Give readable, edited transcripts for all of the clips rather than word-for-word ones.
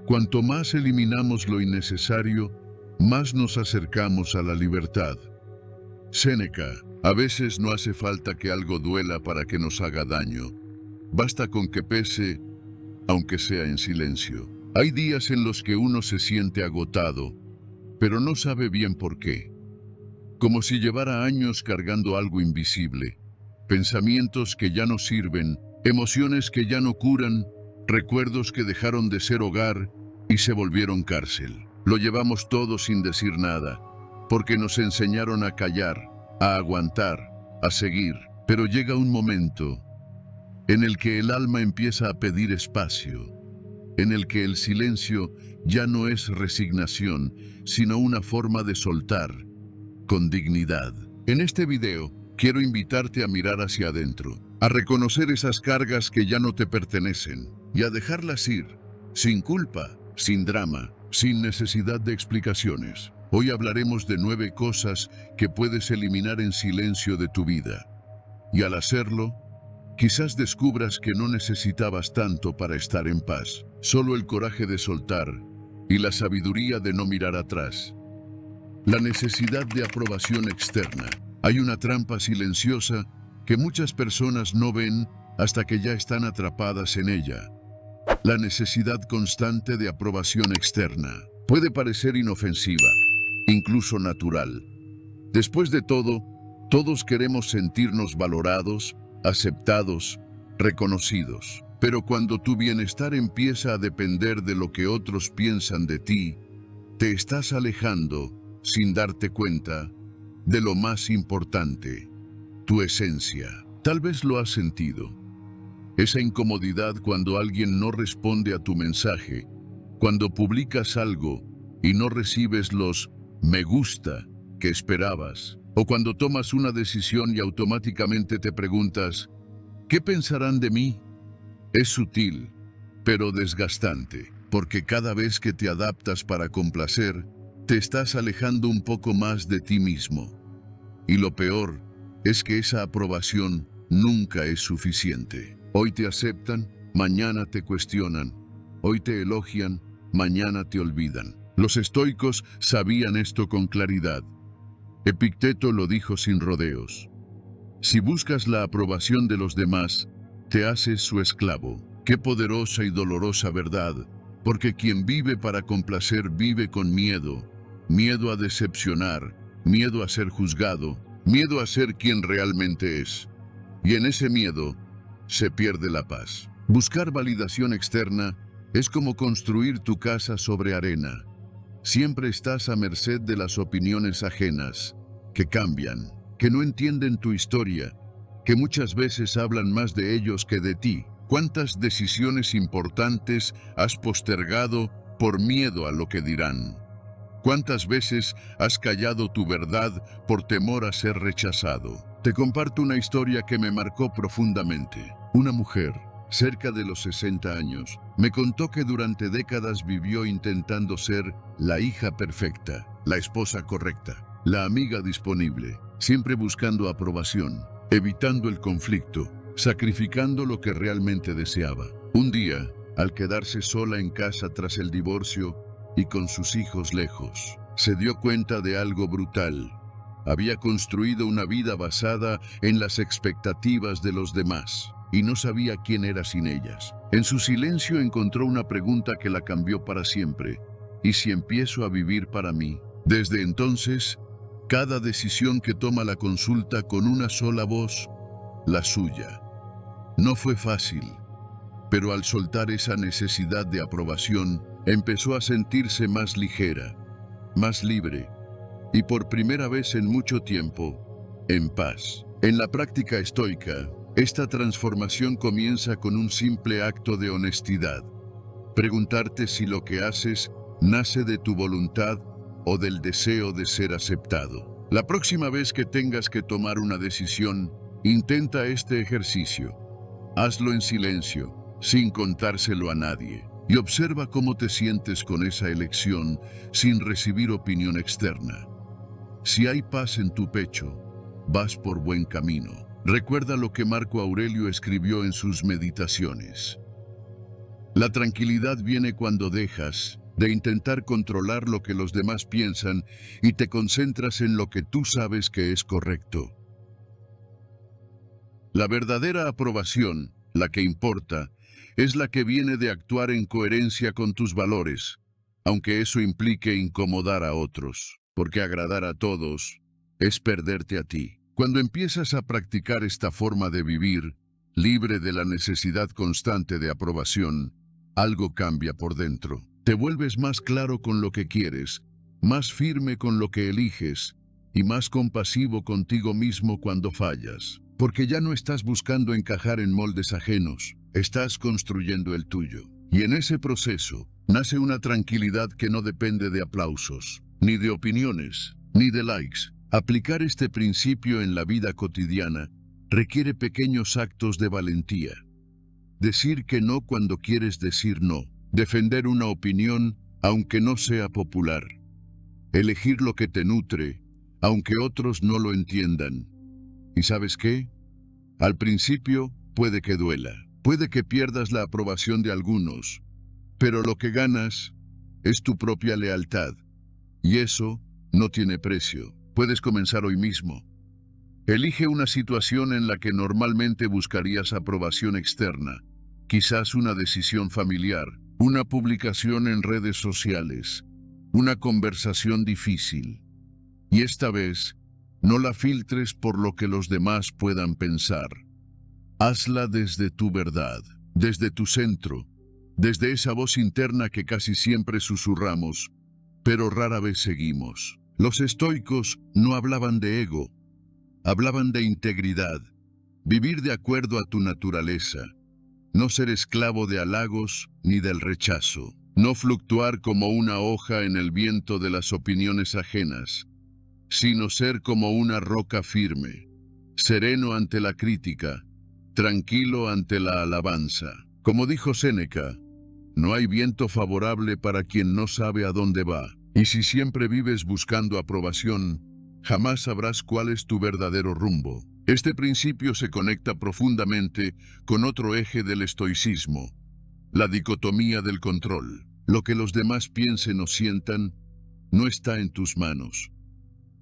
Cuanto más eliminamos lo innecesario, más nos acercamos a la libertad. Séneca: a veces no hace falta que algo duela para que nos haga daño. Basta con que pese, aunque sea en silencio. Hay días en los que uno se siente agotado, pero no sabe bien por qué. Como si llevara años cargando algo invisible. Pensamientos que ya no sirven, emociones que ya no curan, recuerdos que dejaron de ser hogar y se volvieron cárcel. Lo llevamos todo sin decir nada, porque nos enseñaron a callar, a aguantar, a seguir. Pero llega un momento en el que el alma empieza a pedir espacio, en el que el silencio ya no es resignación, sino una forma de soltar, con dignidad. En este video, quiero invitarte a mirar hacia adentro, a reconocer esas cargas que ya no te pertenecen, y a dejarlas ir, sin culpa, sin drama, sin necesidad de explicaciones. Hoy hablaremos de 9 cosas que puedes eliminar en silencio de tu vida. Y al hacerlo, quizás descubras que no necesitabas tanto para estar en paz. Solo el coraje de soltar y la sabiduría de no mirar atrás. La necesidad de aprobación externa. Hay una trampa silenciosa que muchas personas no ven hasta que ya están atrapadas en ella. La necesidad constante de aprobación externa puede parecer inofensiva, incluso natural. Después de todo, todos queremos sentirnos valorados, aceptados, reconocidos. Pero cuando tu bienestar empieza a depender de lo que otros piensan de ti, te estás alejando, sin darte cuenta, de lo más importante, tu esencia. Tal vez lo has sentido. Esa incomodidad cuando alguien no responde a tu mensaje, cuando publicas algo y no recibes los me gusta que esperabas, o cuando tomas una decisión y automáticamente te preguntas, ¿qué pensarán de mí? Es sutil, pero desgastante, porque cada vez que te adaptas para complacer, te estás alejando un poco más de ti mismo. Y lo peor es que esa aprobación nunca es suficiente. Hoy te aceptan, mañana te cuestionan. Hoy te elogian, mañana te olvidan. Los estoicos sabían esto con claridad. Epicteto lo dijo sin rodeos. Si buscas la aprobación de los demás, te haces su esclavo. Qué poderosa y dolorosa verdad, porque quien vive para complacer vive con miedo. Miedo a decepcionar, miedo a ser juzgado, miedo a ser quien realmente es. Y en ese miedo se pierde la paz. Buscar validación externa es como construir tu casa sobre arena. Siempre estás a merced de las opiniones ajenas, que cambian, que no entienden tu historia, que muchas veces hablan más de ellos que de ti. ¿Cuántas decisiones importantes has postergado por miedo a lo que dirán? ¿Cuántas veces has callado tu verdad por temor a ser rechazado? Te comparto una historia que me marcó profundamente. Una mujer, cerca de los 60 años, me contó que durante décadas vivió intentando ser la hija perfecta, la esposa correcta, la amiga disponible, siempre buscando aprobación, evitando el conflicto, sacrificando lo que realmente deseaba. Un día, al quedarse sola en casa tras el divorcio y con sus hijos lejos, se dio cuenta de algo brutal. Había construido una vida basada en las expectativas de los demás y no sabía quién era sin ellas. En su silencio encontró una pregunta que la cambió para siempre. ¿Y si empiezo a vivir para mí? Desde entonces, cada decisión que toma la consulta con una sola voz, la suya. No fue fácil, pero al soltar esa necesidad de aprobación, empezó a sentirse más ligera, más libre, y por primera vez en mucho tiempo, en paz. En la práctica estoica, esta transformación comienza con un simple acto de honestidad. Preguntarte si lo que haces nace de tu voluntad o del deseo de ser aceptado. La próxima vez que tengas que tomar una decisión, intenta este ejercicio. Hazlo en silencio, sin contárselo a nadie, y observa cómo te sientes con esa elección sin recibir opinión externa. Si hay paz en tu pecho, vas por buen camino. Recuerda lo que Marco Aurelio escribió en sus meditaciones. La tranquilidad viene cuando dejas de intentar controlar lo que los demás piensan y te concentras en lo que tú sabes que es correcto. La verdadera aprobación, la que importa, es la que viene de actuar en coherencia con tus valores, aunque eso implique incomodar a otros, porque agradar a todos es perderte a ti. Cuando empiezas a practicar esta forma de vivir, libre de la necesidad constante de aprobación, algo cambia por dentro. Te vuelves más claro con lo que quieres, más firme con lo que eliges y más compasivo contigo mismo cuando fallas. Porque ya no estás buscando encajar en moldes ajenos, estás construyendo el tuyo. Y en ese proceso nace una tranquilidad que no depende de aplausos, ni de opiniones, ni de likes. Aplicar este principio en la vida cotidiana requiere pequeños actos de valentía. Decir que no cuando quieres decir no. Defender una opinión aunque no sea popular. Elegir lo que te nutre, aunque otros no lo entiendan. ¿Y sabes qué? Al principio puede que duela, puede que pierdas la aprobación de algunos, pero lo que ganas es tu propia lealtad. Y eso no tiene precio. Puedes comenzar hoy mismo. Elige una situación en la que normalmente buscarías aprobación externa, quizás una decisión familiar, una publicación en redes sociales, una conversación difícil. Y esta vez, no la filtres por lo que los demás puedan pensar. Hazla desde tu verdad, desde tu centro, desde esa voz interna que casi siempre susurramos, pero rara vez seguimos. Los estoicos no hablaban de ego, hablaban de integridad, vivir de acuerdo a tu naturaleza, no ser esclavo de halagos ni del rechazo, no fluctuar como una hoja en el viento de las opiniones ajenas, sino ser como una roca firme, sereno ante la crítica, tranquilo ante la alabanza. Como dijo Séneca, no hay viento favorable para quien no sabe a dónde va. Y si siempre vives buscando aprobación, jamás sabrás cuál es tu verdadero rumbo. Este principio se conecta profundamente con otro eje del estoicismo, la dicotomía del control. Lo que los demás piensen o sientan no está en tus manos.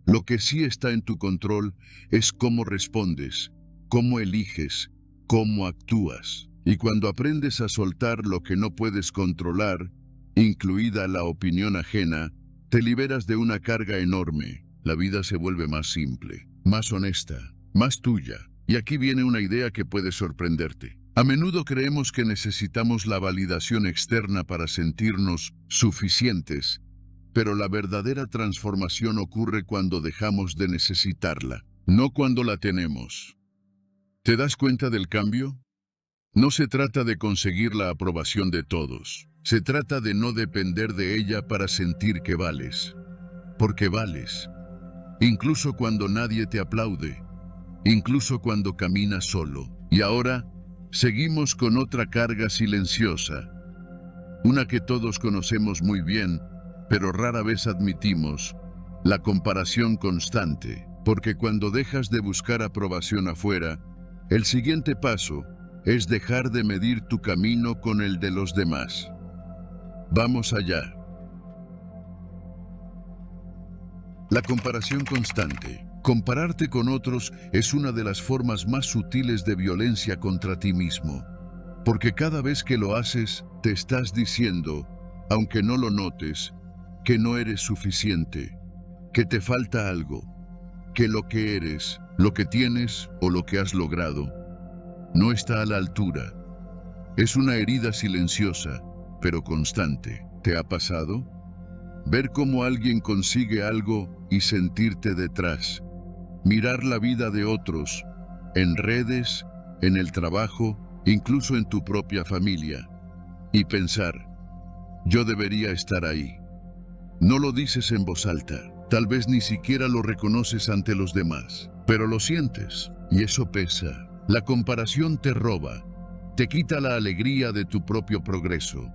Lo que sí está en tu control es cómo respondes, cómo eliges, cómo actúas. Y cuando aprendes a soltar lo que no puedes controlar, incluida la opinión ajena, te liberas de una carga enorme. La vida se vuelve más simple, más honesta, más tuya. Y aquí viene una idea que puede sorprenderte. A menudo creemos que necesitamos la validación externa para sentirnos suficientes, pero la verdadera transformación ocurre cuando dejamos de necesitarla, no cuando la tenemos. ¿Te das cuenta del cambio? No se trata de conseguir la aprobación de todos. Se trata de no depender de ella para sentir que vales. Porque vales. Incluso cuando nadie te aplaude. Incluso cuando caminas solo. Y ahora, seguimos con otra carga silenciosa. Una que todos conocemos muy bien, pero rara vez admitimos. La comparación constante. Porque cuando dejas de buscar aprobación afuera, el siguiente paso es dejar de medir tu camino con el de los demás. Vamos allá. La comparación constante. Compararte con otros es una de las formas más sutiles de violencia contra ti mismo. Porque cada vez que lo haces, te estás diciendo, aunque no lo notes, que no eres suficiente, que te falta algo, que lo que eres, lo que tienes o lo que has logrado, no está a la altura. Es una herida silenciosa, pero constante. ¿Te ha pasado? Ver cómo alguien consigue algo y sentirte detrás. Mirar la vida de otros, en redes, en el trabajo, incluso en tu propia familia. Y pensar, yo debería estar ahí. No lo dices en voz alta, tal vez ni siquiera lo reconoces ante los demás, pero lo sientes, y eso pesa. La comparación te roba, te quita la alegría de tu propio progreso,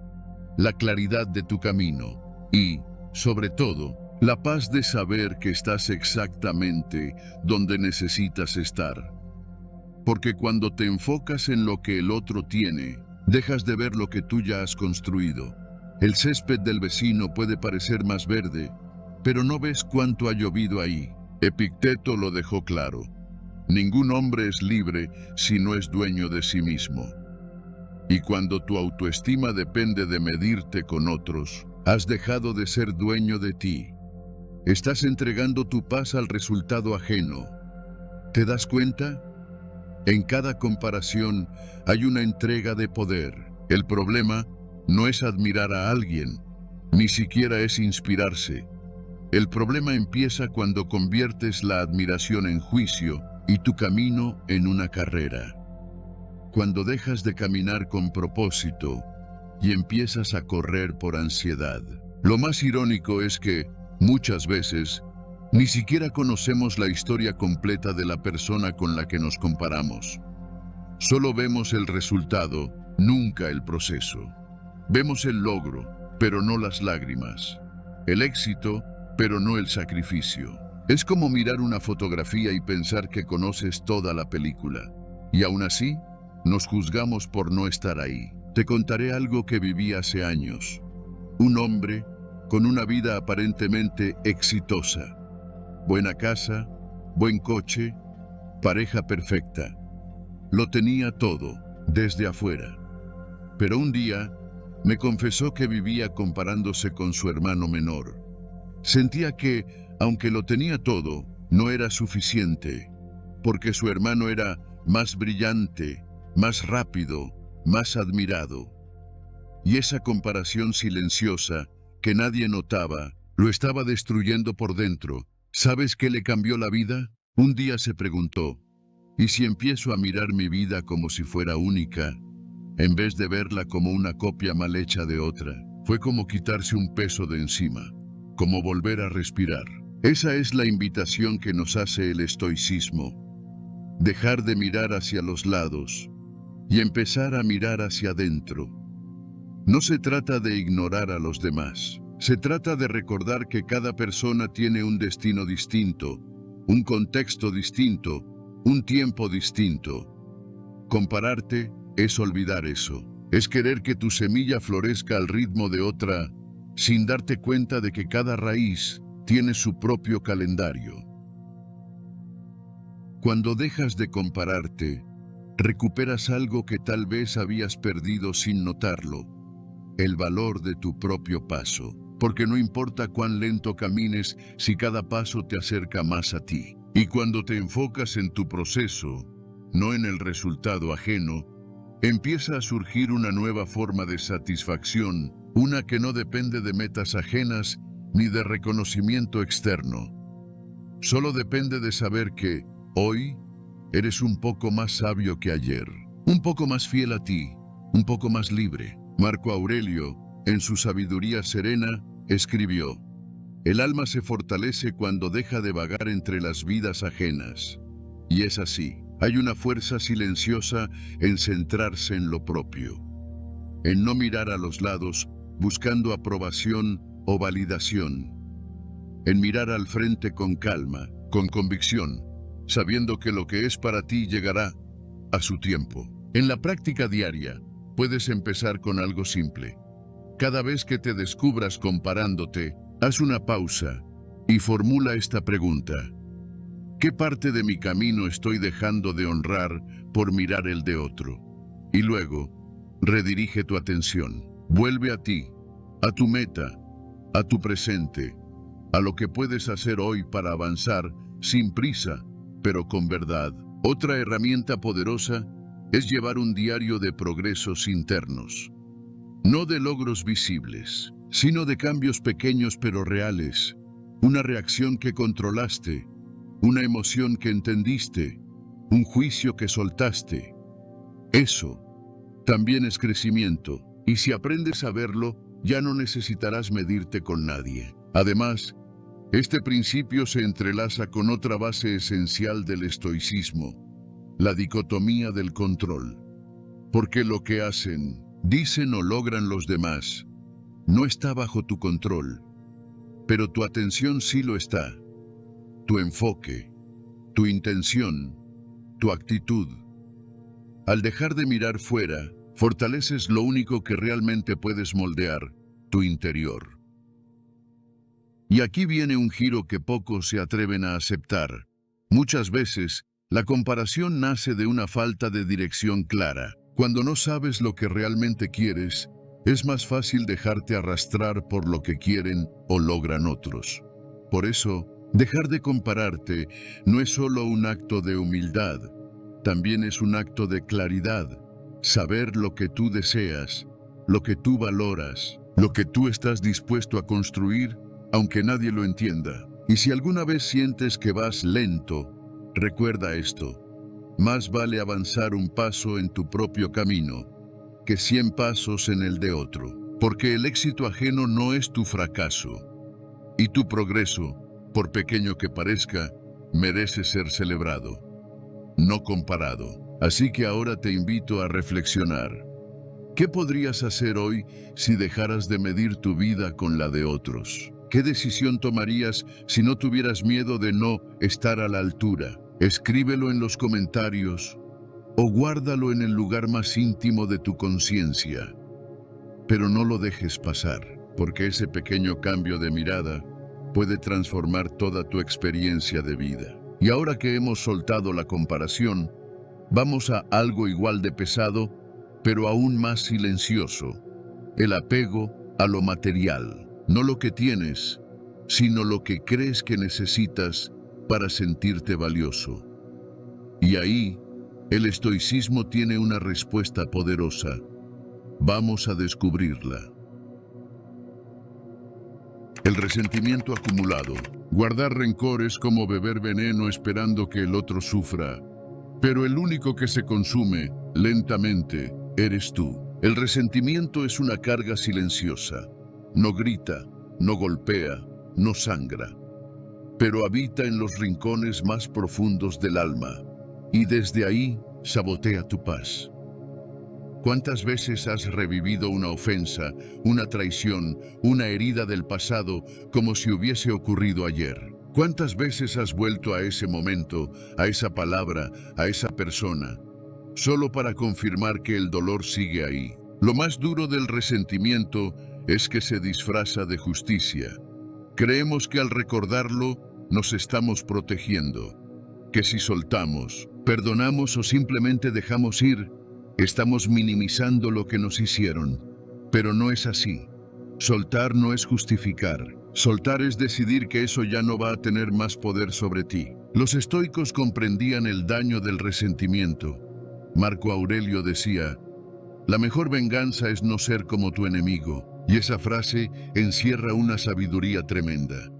la claridad de tu camino y, sobre todo, la paz de saber que estás exactamente donde necesitas estar. Porque cuando te enfocas en lo que el otro tiene, Dejas de ver lo que tú ya has construido. El césped del vecino puede parecer más verde, pero no ves cuánto ha llovido ahí. Epicteto lo dejó claro. Ningún hombre es libre si no es dueño de sí mismo. Y cuando tu autoestima depende de medirte con otros, has dejado de ser dueño de ti. Estás entregando tu paz al resultado ajeno. ¿Te das cuenta? En cada comparación hay una entrega de poder. El problema no es admirar a alguien, ni siquiera es inspirarse. El problema empieza cuando conviertes la admiración en juicio y tu camino en una carrera. Cuando dejas de caminar con propósito y empiezas a correr por ansiedad. Lo más irónico es que, muchas veces, ni siquiera conocemos la historia completa de la persona con la que nos comparamos. Solo vemos el resultado, nunca el proceso. Vemos el logro, pero no las lágrimas. El éxito, pero no el sacrificio. Es como mirar una fotografía y pensar que conoces toda la película. Y aún así, nos juzgamos por no estar ahí. Te contaré algo que viví hace años. Un hombre con una vida aparentemente exitosa. Buena casa, buen coche, pareja perfecta. Lo tenía todo, desde afuera. Pero un día, me confesó que vivía comparándose con su hermano menor. Sentía que, aunque lo tenía todo, no era suficiente, porque su hermano era más brillante, más rápido, más admirado. Y esa comparación silenciosa, que nadie notaba, lo estaba destruyendo por dentro. ¿Sabes qué le cambió la vida? Un día se preguntó, ¿y si empiezo a mirar mi vida como si fuera única, en vez de verla como una copia mal hecha de otra? Fue como quitarse un peso de encima, como volver a respirar. Esa es la invitación que nos hace el estoicismo. Dejar de mirar hacia los lados y empezar a mirar hacia adentro. No se trata de ignorar a los demás. Se trata de recordar que cada persona tiene un destino distinto, un contexto distinto, un tiempo distinto. Compararte es olvidar eso. Es querer que tu semilla florezca al ritmo de otra, sin darte cuenta de que cada raíz tiene su propio calendario. Cuando dejas de compararte, recuperas algo que tal vez habías perdido sin notarlo, el valor de tu propio paso. Porque no importa cuán lento camines si cada paso te acerca más a ti. Y cuando te enfocas en tu proceso, no en el resultado ajeno, empieza a surgir una nueva forma de satisfacción, una que no depende de metas ajenas ni de reconocimiento externo. Solo depende de saber que, hoy, eres un poco más sabio que ayer, un poco más fiel a ti, un poco más libre. Marco Aurelio, en su Sabiduría Serena, escribió: el alma se fortalece cuando deja de vagar entre las vidas ajenas. Y es así, hay una fuerza silenciosa en centrarse en lo propio, en no mirar a los lados buscando aprobación o validación, en mirar al frente con calma, con convicción, sabiendo que lo que es para ti llegará a su tiempo. En la práctica diaria, puedes empezar con algo simple. Cada vez que te descubras comparándote, haz una pausa y formula esta pregunta: ¿qué parte de mi camino estoy dejando de honrar por mirar el de otro? Y luego, redirige tu atención. Vuelve a ti, a tu meta, a tu presente, a lo que puedes hacer hoy para avanzar sin prisa, pero con verdad. Otra herramienta poderosa es llevar un diario de progresos internos. No de logros visibles, sino de cambios pequeños pero reales. Una reacción que controlaste, una emoción que entendiste, un juicio que soltaste. Eso también es crecimiento, y si aprendes a verlo, ya no necesitarás medirte con nadie. Además, este principio se entrelaza con otra base esencial del estoicismo, la dicotomía del control. Porque lo que hacen, dicen o logran los demás no está bajo tu control, pero tu atención sí lo está. Tu enfoque, tu intención, tu actitud. Al dejar de mirar fuera, fortaleces lo único que realmente puedes moldear, tu interior. Y aquí viene un giro que pocos se atreven a aceptar. Muchas veces, la comparación nace de una falta de dirección clara. Cuando no sabes lo que realmente quieres, es más fácil dejarte arrastrar por lo que quieren o logran otros. Por eso, dejar de compararte no es solo un acto de humildad, también es un acto de claridad. Saber lo que tú deseas, lo que tú valoras, lo que tú estás dispuesto a construir, aunque nadie lo entienda. Y si alguna vez sientes que vas lento, recuerda esto: más vale avanzar un paso en tu propio camino que 100 pasos en el de otro, porque el éxito ajeno no es tu fracaso, y tu progreso, por pequeño que parezca, merece ser celebrado, no comparado. Así que ahora te invito a reflexionar. ¿Qué podrías hacer hoy si dejaras de medir tu vida con la de otros? ¿Qué decisión tomarías si no tuvieras miedo de no estar a la altura? Escríbelo en los comentarios o guárdalo en el lugar más íntimo de tu conciencia. Pero no lo dejes pasar, porque ese pequeño cambio de mirada puede transformar toda tu experiencia de vida. Y ahora que hemos soltado la comparación, vamos a algo igual de pesado, pero aún más silencioso: el apego a lo material. No lo que tienes, sino lo que crees que necesitas para sentirte valioso. Y ahí, el estoicismo tiene una respuesta poderosa. Vamos a descubrirla. El resentimiento acumulado. Guardar rencor es como beber veneno esperando que el otro sufra. Pero el único que se consume, lentamente, eres tú. El resentimiento es una carga silenciosa. No grita, no golpea, no sangra, pero habita en los rincones más profundos del alma, y desde ahí sabotea tu paz. ¿Cuántas veces has revivido una ofensa, una traición, una herida del pasado como si hubiese ocurrido ayer? ¿Cuántas veces has vuelto a ese momento, a esa palabra, a esa persona, solo para confirmar que el dolor sigue ahí? Lo más duro del resentimiento es que se disfraza de justicia. Creemos que al recordarlo nos estamos protegiendo, que si soltamos, perdonamos o simplemente dejamos ir, estamos minimizando lo que nos hicieron. Pero no es así. Soltar no es justificar. Soltar es decidir que eso ya no va a tener más poder sobre ti. Los estoicos comprendían el daño del resentimiento. Marco Aurelio decía: la mejor venganza es no ser como tu enemigo. Y esa frase encierra una sabiduría tremenda.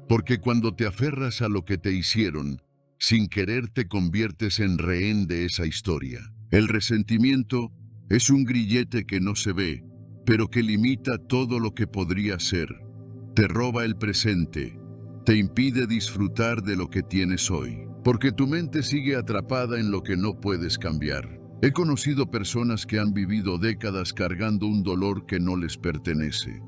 Porque cuando te aferras a lo que te hicieron, sin querer te conviertes en rehén de esa historia. El resentimiento es un grillete que no se ve, pero que limita todo lo que podría ser. Te roba el presente, te impide disfrutar de lo que tienes hoy, porque tu mente sigue atrapada en lo que no puedes cambiar. He conocido personas que han vivido décadas cargando un dolor que no les pertenece.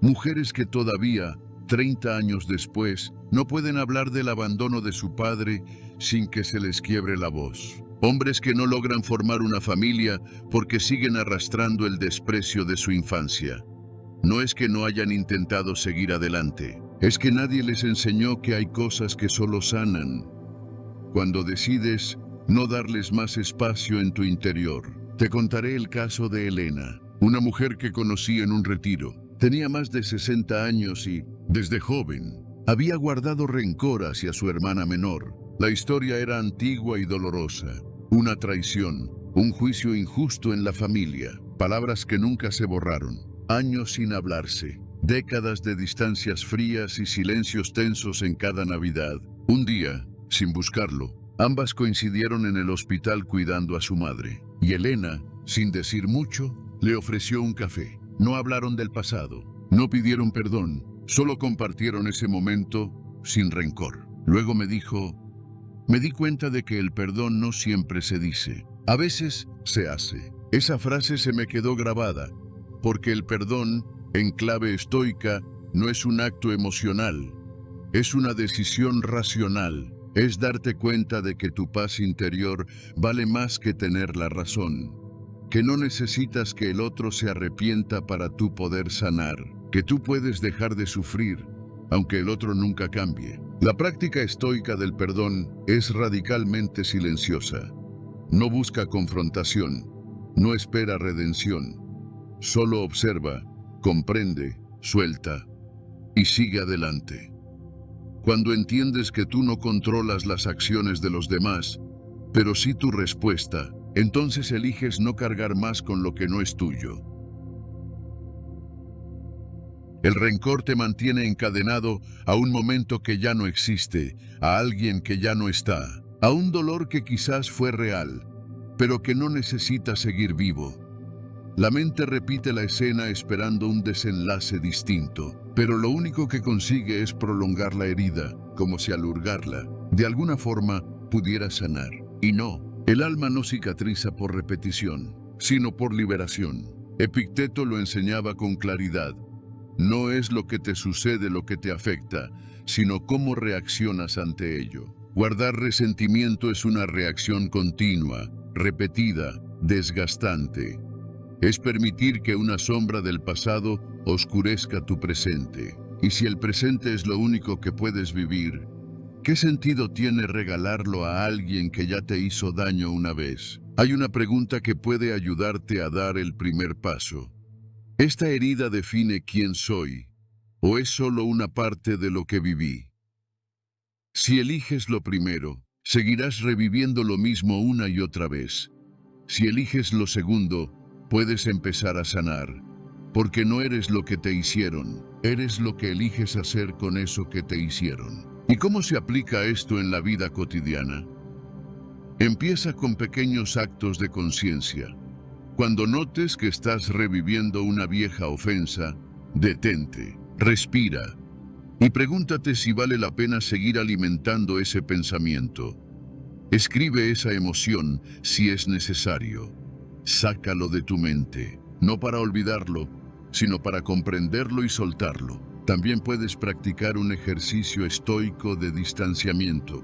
Mujeres que todavía, 30 años después, no pueden hablar del abandono de su padre sin que se les quiebre la voz. Hombres que no logran formar una familia porque siguen arrastrando el desprecio de su infancia. No es que no hayan intentado seguir adelante, es que nadie les enseñó que hay cosas que solo sanan cuando decides no darles más espacio en tu interior. Te contaré el caso de Elena, una mujer que conocí en un retiro. Tenía más de 60 años y, desde joven, había guardado rencor hacia su hermana menor. La historia era antigua y dolorosa. Una traición, un juicio injusto en la familia, palabras que nunca se borraron, años sin hablarse, décadas de distancias frías y silencios tensos en cada Navidad. Un día, sin buscarlo, ambas coincidieron en el hospital cuidando a su madre, y Elena, sin decir mucho, le ofreció un café. No hablaron del pasado, no pidieron perdón, solo compartieron ese momento sin rencor. Luego me dijo: me di cuenta de que el perdón no siempre se dice, a veces se hace. Esa frase se me quedó grabada, porque el perdón, en clave estoica, no es un acto emocional, es una decisión racional. Es darte cuenta de que tu paz interior vale más que tener la razón, que no necesitas que el otro se arrepienta para tú poder sanar, que tú puedes dejar de sufrir, aunque el otro nunca cambie. La práctica estoica del perdón es radicalmente silenciosa. No busca confrontación, no espera redención. Solo observa, comprende, suelta y sigue adelante. Cuando entiendes que tú no controlas las acciones de los demás, pero sí tu respuesta, entonces eliges no cargar más con lo que no es tuyo. El rencor te mantiene encadenado a un momento que ya no existe, a alguien que ya no está, a un dolor que quizás fue real, pero que no necesita seguir vivo. La mente repite la escena esperando un desenlace distinto, pero lo único que consigue es prolongar la herida, como si al hurgarla, de alguna forma, pudiera sanar. Y no, el alma no cicatriza por repetición, sino por liberación. Epicteto lo enseñaba con claridad. No es lo que te sucede lo que te afecta, sino cómo reaccionas ante ello. Guardar resentimiento es una reacción continua, repetida, desgastante. Es permitir que una sombra del pasado oscurezca tu presente. Y si el presente es lo único que puedes vivir, ¿qué sentido tiene regalarlo a alguien que ya te hizo daño una vez? Hay una pregunta que puede ayudarte a dar el primer paso. ¿Esta herida define quién soy, o es solo una parte de lo que viví? Si eliges lo primero, seguirás reviviendo lo mismo una y otra vez. Si eliges lo segundo, puedes empezar a sanar, porque no eres lo que te hicieron, eres lo que eliges hacer con eso que te hicieron. ¿Y cómo se aplica esto en la vida cotidiana? Empieza con pequeños actos de conciencia. Cuando notes que estás reviviendo una vieja ofensa, detente, respira y pregúntate si vale la pena seguir alimentando ese pensamiento. Escribe esa emoción si es necesario. Sácalo de tu mente, no para olvidarlo, sino para comprenderlo y soltarlo. También puedes practicar un ejercicio estoico de distanciamiento.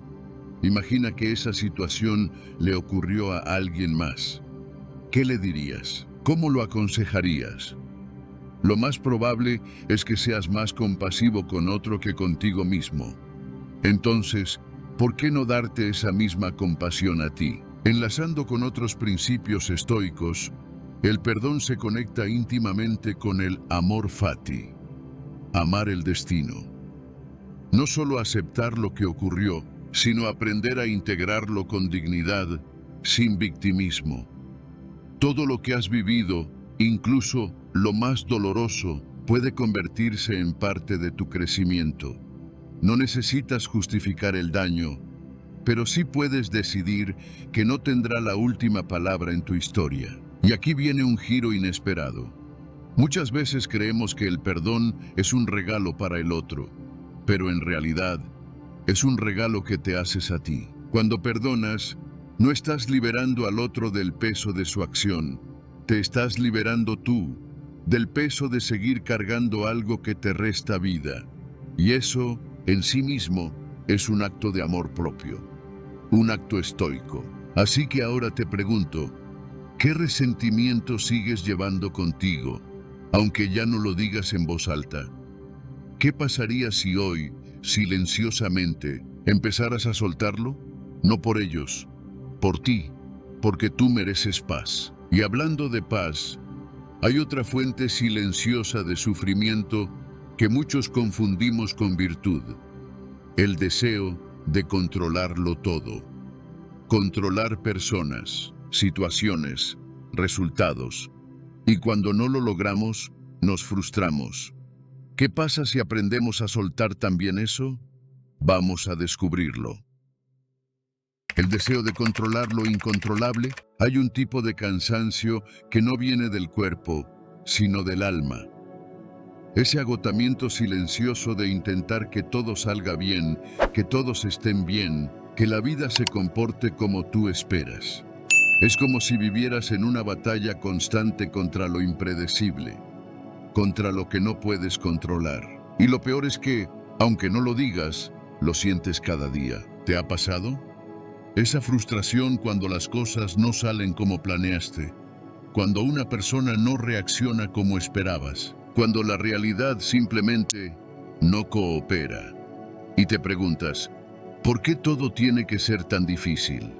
Imagina que esa situación le ocurrió a alguien más. ¿Qué le dirías? ¿Cómo lo aconsejarías? Lo más probable es que seas más compasivo con otro que contigo mismo. Entonces, ¿por qué no darte esa misma compasión a ti? Enlazando con otros principios estoicos, el perdón se conecta íntimamente con el amor fati, amar el destino. No solo aceptar lo que ocurrió, sino aprender a integrarlo con dignidad, sin victimismo. Todo lo que has vivido, incluso lo más doloroso, puede convertirse en parte de tu crecimiento. No necesitas justificar el daño, pero sí puedes decidir que no tendrá la última palabra en tu historia. Y aquí viene un giro inesperado. Muchas veces creemos que el perdón es un regalo para el otro, pero en realidad es un regalo que te haces a ti. Cuando perdonas, no estás liberando al otro del peso de su acción, te estás liberando tú del peso de seguir cargando algo que te resta vida. Y eso, en sí mismo, es un acto de amor propio, un acto estoico. Así que ahora te pregunto, ¿qué resentimiento sigues llevando contigo, aunque ya no lo digas en voz alta? ¿Qué pasaría si hoy, silenciosamente, empezaras a soltarlo? No por ellos, por ti, porque tú mereces paz. Y hablando de paz, hay otra fuente silenciosa de sufrimiento que muchos confundimos con virtud: el deseo de controlarlo todo. Controlar personas, situaciones, resultados. Y cuando no lo logramos, nos frustramos. ¿Qué pasa si aprendemos a soltar también eso? Vamos a descubrirlo. El deseo de controlar lo incontrolable. Hay un tipo de cansancio que no viene del cuerpo, sino del alma. Ese agotamiento silencioso de intentar que todo salga bien, que todos estén bien, que la vida se comporte como tú esperas. Es como si vivieras en una batalla constante contra lo impredecible, contra lo que no puedes controlar. Y lo peor es que, aunque no lo digas, lo sientes cada día. ¿Te ha pasado? Esa frustración cuando las cosas no salen como planeaste. cuando una persona no reacciona como esperabas, cuando la realidad simplemente no coopera. Y te preguntas, ¿por qué todo tiene que ser tan difícil?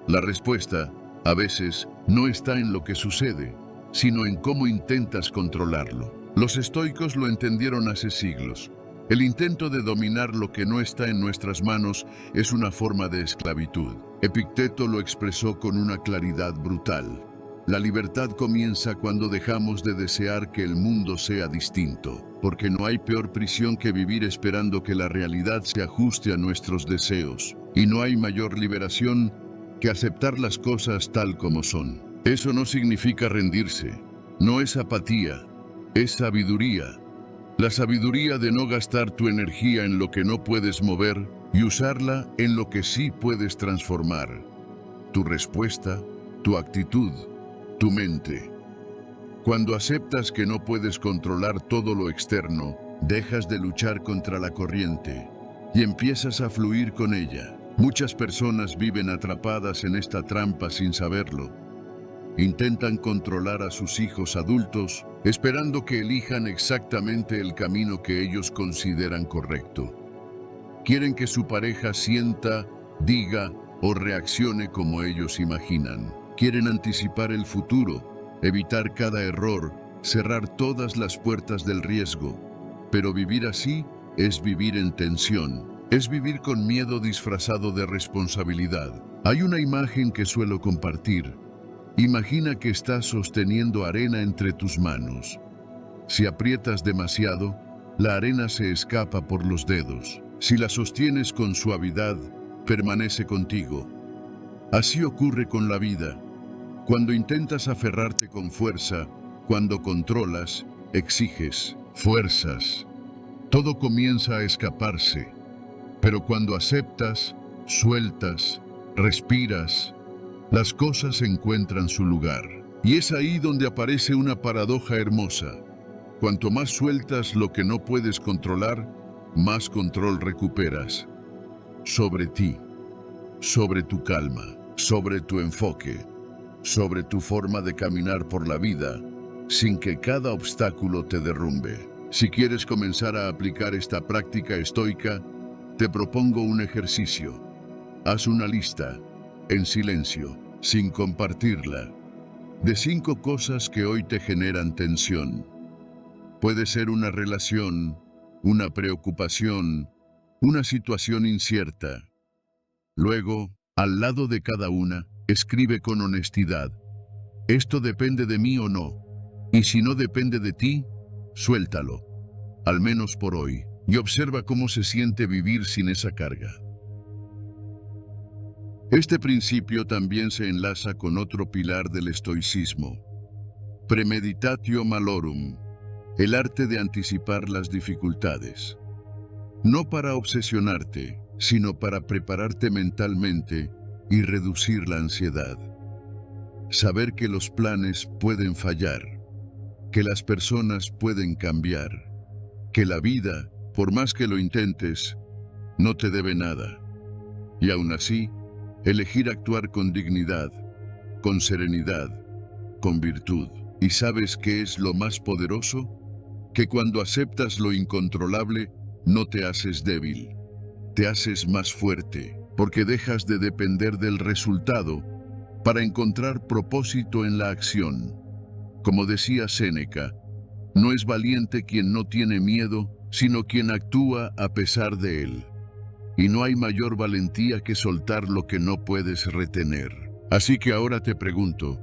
La respuesta, a veces, no está en lo que sucede, sino en cómo intentas controlarlo. Los estoicos lo entendieron hace siglos. El intento de dominar lo que no está en nuestras manos es una forma de esclavitud. Epicteto lo expresó con una claridad brutal. La libertad comienza cuando dejamos de desear que el mundo sea distinto, porque no hay peor prisión que vivir esperando que la realidad se ajuste a nuestros deseos. Y no hay mayor liberación que aceptar las cosas tal como son. Eso no significa rendirse, no es apatía, es sabiduría. La sabiduría de no gastar tu energía en lo que no puedes mover y usarla en lo que sí puedes transformar. Tu respuesta, tu actitud, tu mente. Cuando aceptas que no puedes controlar todo lo externo, dejas de luchar contra la corriente y empiezas a fluir con ella. Muchas personas viven atrapadas en esta trampa sin saberlo. Intentan controlar a sus hijos adultos, esperando que elijan exactamente el camino que ellos consideran correcto. Quieren que su pareja sienta, diga o reaccione como ellos imaginan. Quieren anticipar el futuro, evitar cada error, cerrar todas las puertas del riesgo. Pero vivir así es vivir en tensión. Es vivir con miedo disfrazado de responsabilidad. Hay una imagen que suelo compartir. Imagina que estás sosteniendo arena entre tus manos. Si aprietas demasiado, la arena se escapa por los dedos. Si la sostienes con suavidad, permanece contigo. Así ocurre con la vida. Cuando intentas aferrarte con fuerza, cuando controlas, exiges, fuerzas, todo comienza a escaparse. Pero cuando aceptas, sueltas, respiras, las cosas encuentran su lugar. Y es ahí donde aparece una paradoja hermosa. Cuanto más sueltas lo que no puedes controlar, más control recuperas. Sobre ti, sobre tu calma, sobre tu enfoque, sobre tu forma de caminar por la vida, sin que cada obstáculo te derrumbe. Si quieres comenzar a aplicar esta práctica estoica, te propongo un ejercicio. Haz una lista, en silencio, sin compartirla, de 5 cosas que hoy te generan tensión. Puede ser una relación, una preocupación, una situación incierta. Luego, al lado de cada una, escribe con honestidad. ¿Esto depende de mí o no? Y si no depende de ti, suéltalo, al menos por hoy. Y observa cómo se siente vivir sin esa carga. Este principio también se enlaza con otro pilar del estoicismo, premeditatio malorum, el arte de anticipar las dificultades. No para obsesionarte, sino para prepararte mentalmente y reducir la ansiedad. Saber que los planes pueden fallar, que las personas pueden cambiar, que la vida, por más que lo intentes, no te debe nada. Y aún así, elegir actuar con dignidad, con serenidad, con virtud. ¿Y sabes qué es lo más poderoso? Que cuando aceptas lo incontrolable, no te haces débil, te haces más fuerte, porque dejas de depender del resultado para encontrar propósito en la acción. Como decía Séneca, no es valiente quien no tiene miedo, sino quien actúa a pesar de él. Y no hay mayor valentía que soltar lo que no puedes retener. Así que ahora te pregunto,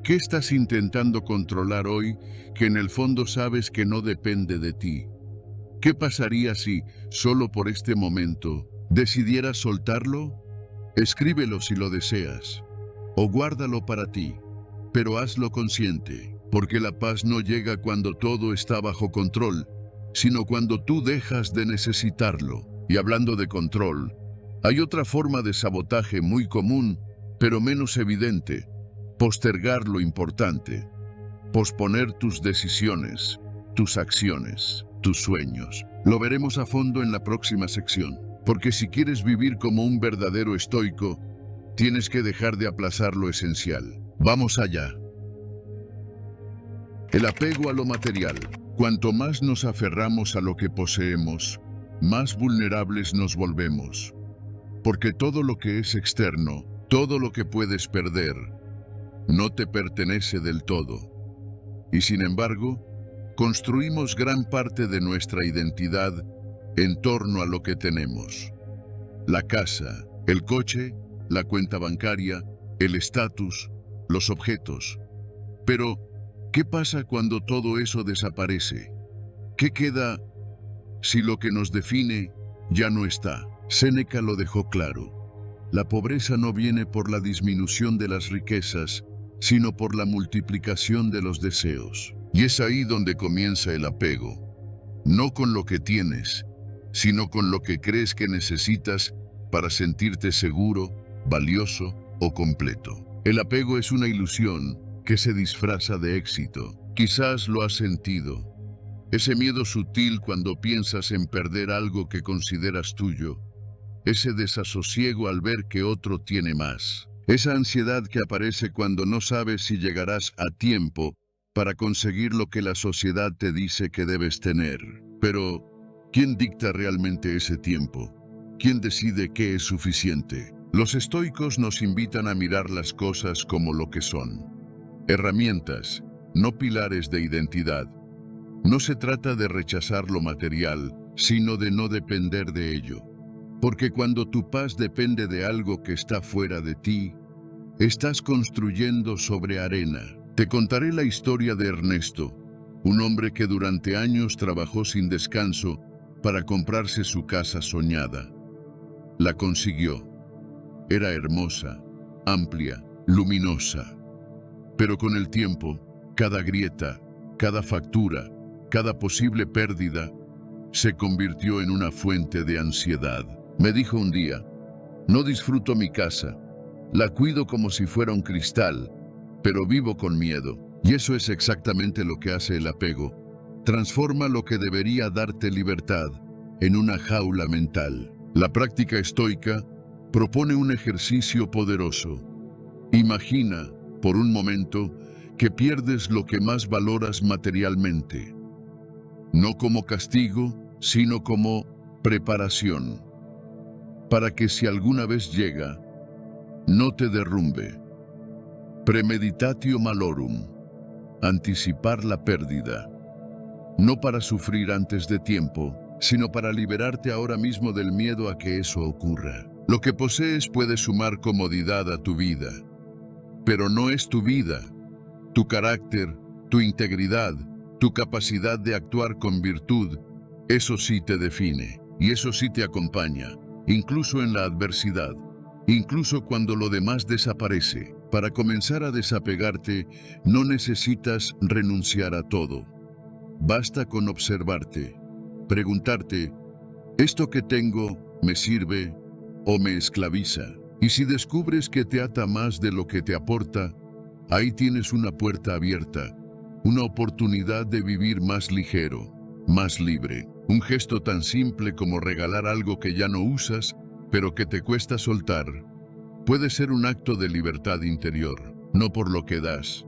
¿qué estás intentando controlar hoy que en el fondo sabes que no depende de ti? ¿Qué pasaría si, solo por este momento, decidieras soltarlo? Escríbelo si lo deseas, o guárdalo para ti, pero hazlo consciente, porque la paz no llega cuando todo está bajo control, sino cuando tú dejas de necesitarlo. Y hablando de control, hay otra forma de sabotaje muy común, pero menos evidente: postergar lo importante, posponer tus decisiones, tus acciones, tus sueños. Lo veremos a fondo en la próxima sección, porque si quieres vivir como un verdadero estoico, tienes que dejar de aplazar lo esencial. ¡Vamos allá! El apego a lo material. Cuanto más nos aferramos a lo que poseemos, más vulnerables nos volvemos. Porque todo lo que es externo, todo lo que puedes perder, no te pertenece del todo. Y sin embargo, construimos gran parte de nuestra identidad en torno a lo que tenemos. La casa, el coche, la cuenta bancaria, el estatus, los objetos. Pero, ¿qué pasa cuando todo eso desaparece? ¿Qué queda si lo que nos define ya no está? Séneca lo dejó claro. La pobreza no viene por la disminución de las riquezas, sino por la multiplicación de los deseos. Y es ahí donde comienza el apego. No con lo que tienes, sino con lo que crees que necesitas para sentirte seguro, valioso o completo. El apego es una ilusión que se disfraza de éxito. Quizás lo has sentido. Ese miedo sutil cuando piensas en perder algo que consideras tuyo. Ese desasosiego al ver que otro tiene más. Esa ansiedad que aparece cuando no sabes si llegarás a tiempo para conseguir lo que la sociedad te dice que debes tener. Pero, ¿quién dicta realmente ese tiempo? ¿Quién decide qué es suficiente? Los estoicos nos invitan a mirar las cosas como lo que son. Herramientas, no pilares de identidad. No se trata de rechazar lo material, sino de no depender de ello. Porque cuando tu paz depende de algo que está fuera de ti, estás construyendo sobre arena. Te contaré la historia de Ernesto, un hombre que durante años trabajó sin descanso para comprarse su casa soñada. La consiguió. Era hermosa, amplia, luminosa. Pero con el tiempo, cada grieta, cada factura, cada posible pérdida, se convirtió en una fuente de ansiedad. Me dijo un día, no disfruto mi casa, la cuido como si fuera un cristal, pero vivo con miedo. Y eso es exactamente lo que hace el apego. Transforma lo que debería darte libertad en una jaula mental. La práctica estoica propone un ejercicio poderoso. Imagina, por un momento, que pierdes lo que más valoras materialmente. No como castigo, sino como preparación. Para que si alguna vez llega, no te derrumbe. Premeditatio malorum. Anticipar la pérdida. No para sufrir antes de tiempo, sino para liberarte ahora mismo del miedo a que eso ocurra. Lo que posees puede sumar comodidad a tu vida, pero no es tu vida. Tu carácter, tu integridad, tu capacidad de actuar con virtud, eso sí te define, y eso sí te acompaña, incluso en la adversidad, incluso cuando lo demás desaparece. Para comenzar a desapegarte, no necesitas renunciar a todo. Basta con observarte, preguntarte, ¿esto que tengo me sirve o me esclaviza? Y si descubres que te ata más de lo que te aporta, ahí tienes una puerta abierta, una oportunidad de vivir más ligero, más libre. Un gesto tan simple como regalar algo que ya no usas, pero que te cuesta soltar, puede ser un acto de libertad interior, no por lo que das,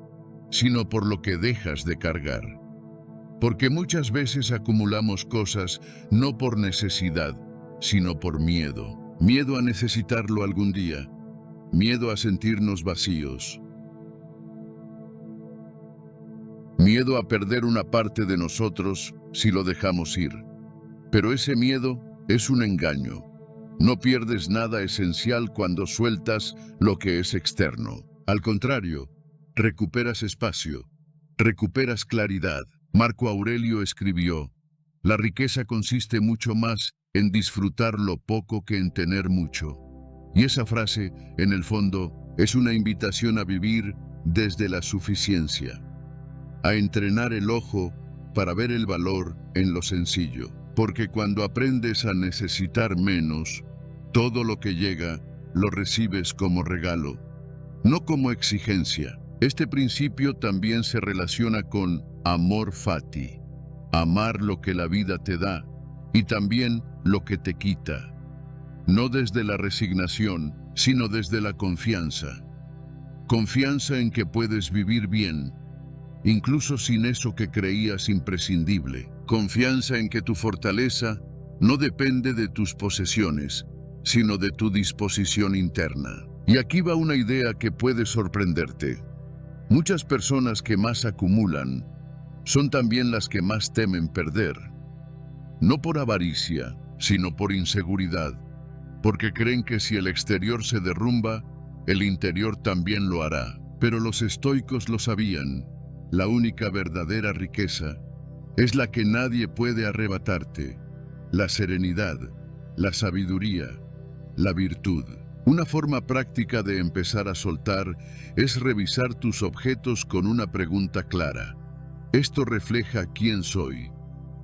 sino por lo que dejas de cargar. Porque muchas veces acumulamos cosas no por necesidad, sino por miedo. Miedo a necesitarlo algún día, miedo a sentirnos vacíos, miedo a perder una parte de nosotros si lo dejamos ir. Pero ese miedo es un engaño. No pierdes nada esencial cuando sueltas lo que es externo. Al contrario, recuperas espacio, recuperas claridad. Marco Aurelio escribió, la riqueza consiste mucho más en disfrutar lo poco que en tener mucho. Y esa frase, en el fondo, es una invitación a vivir desde la suficiencia, a entrenar el ojo para ver el valor en lo sencillo. Porque cuando aprendes a necesitar menos, todo lo que llega lo recibes como regalo, no como exigencia. Este principio también se relaciona con amor fati, amar lo que la vida te da y también lo que te quita. No desde la resignación, sino desde la confianza. Confianza en que puedes vivir bien, incluso sin eso que creías imprescindible. Confianza en que tu fortaleza no depende de tus posesiones, sino de tu disposición interna. Y aquí va una idea que puede sorprenderte. Muchas personas que más acumulan son también las que más temen perder. No por avaricia, sino por inseguridad, porque creen que si el exterior se derrumba, el interior también lo hará. Pero los estoicos lo sabían. La única verdadera riqueza es la que nadie puede arrebatarte: la serenidad, la sabiduría, la virtud. Una forma práctica de empezar a soltar es revisar tus objetos con una pregunta clara. ¿Esto refleja quién soy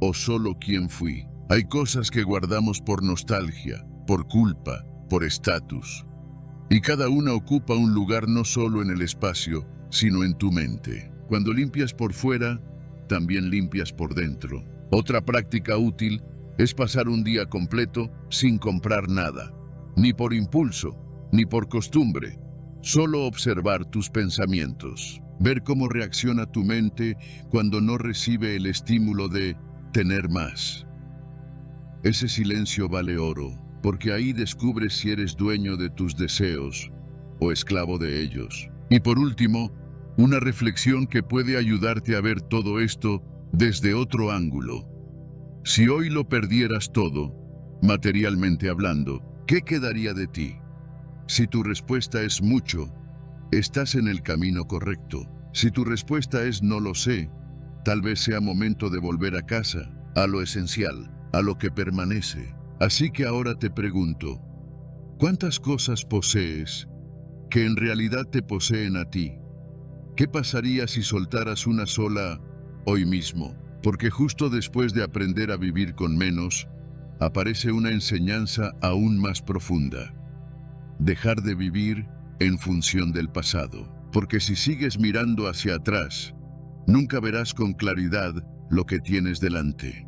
o solo quién fui? Hay cosas que guardamos por nostalgia, por culpa, por estatus. Y cada una ocupa un lugar no solo en el espacio, sino en tu mente. Cuando limpias por fuera, también limpias por dentro. Otra práctica útil es pasar un día completo sin comprar nada, ni por impulso, ni por costumbre. Solo observar tus pensamientos, ver cómo reacciona tu mente cuando no recibe el estímulo de tener más. Ese silencio vale oro, porque ahí descubres si eres dueño de tus deseos o esclavo de ellos. Y por último, una reflexión que puede ayudarte a ver todo esto desde otro ángulo. Si hoy lo perdieras todo, materialmente hablando, ¿qué quedaría de ti? Si tu respuesta es mucho, estás en el camino correcto. Si tu respuesta es no lo sé, tal vez sea momento de volver a casa, a lo esencial, a lo que permanece. Así que ahora te pregunto, ¿cuántas cosas posees que en realidad te poseen a ti? ¿Qué pasaría si soltaras una sola hoy mismo? Porque justo después de aprender a vivir con menos, aparece una enseñanza aún más profunda. Dejar de vivir en función del pasado. Porque si sigues mirando hacia atrás, nunca verás con claridad lo que tienes delante.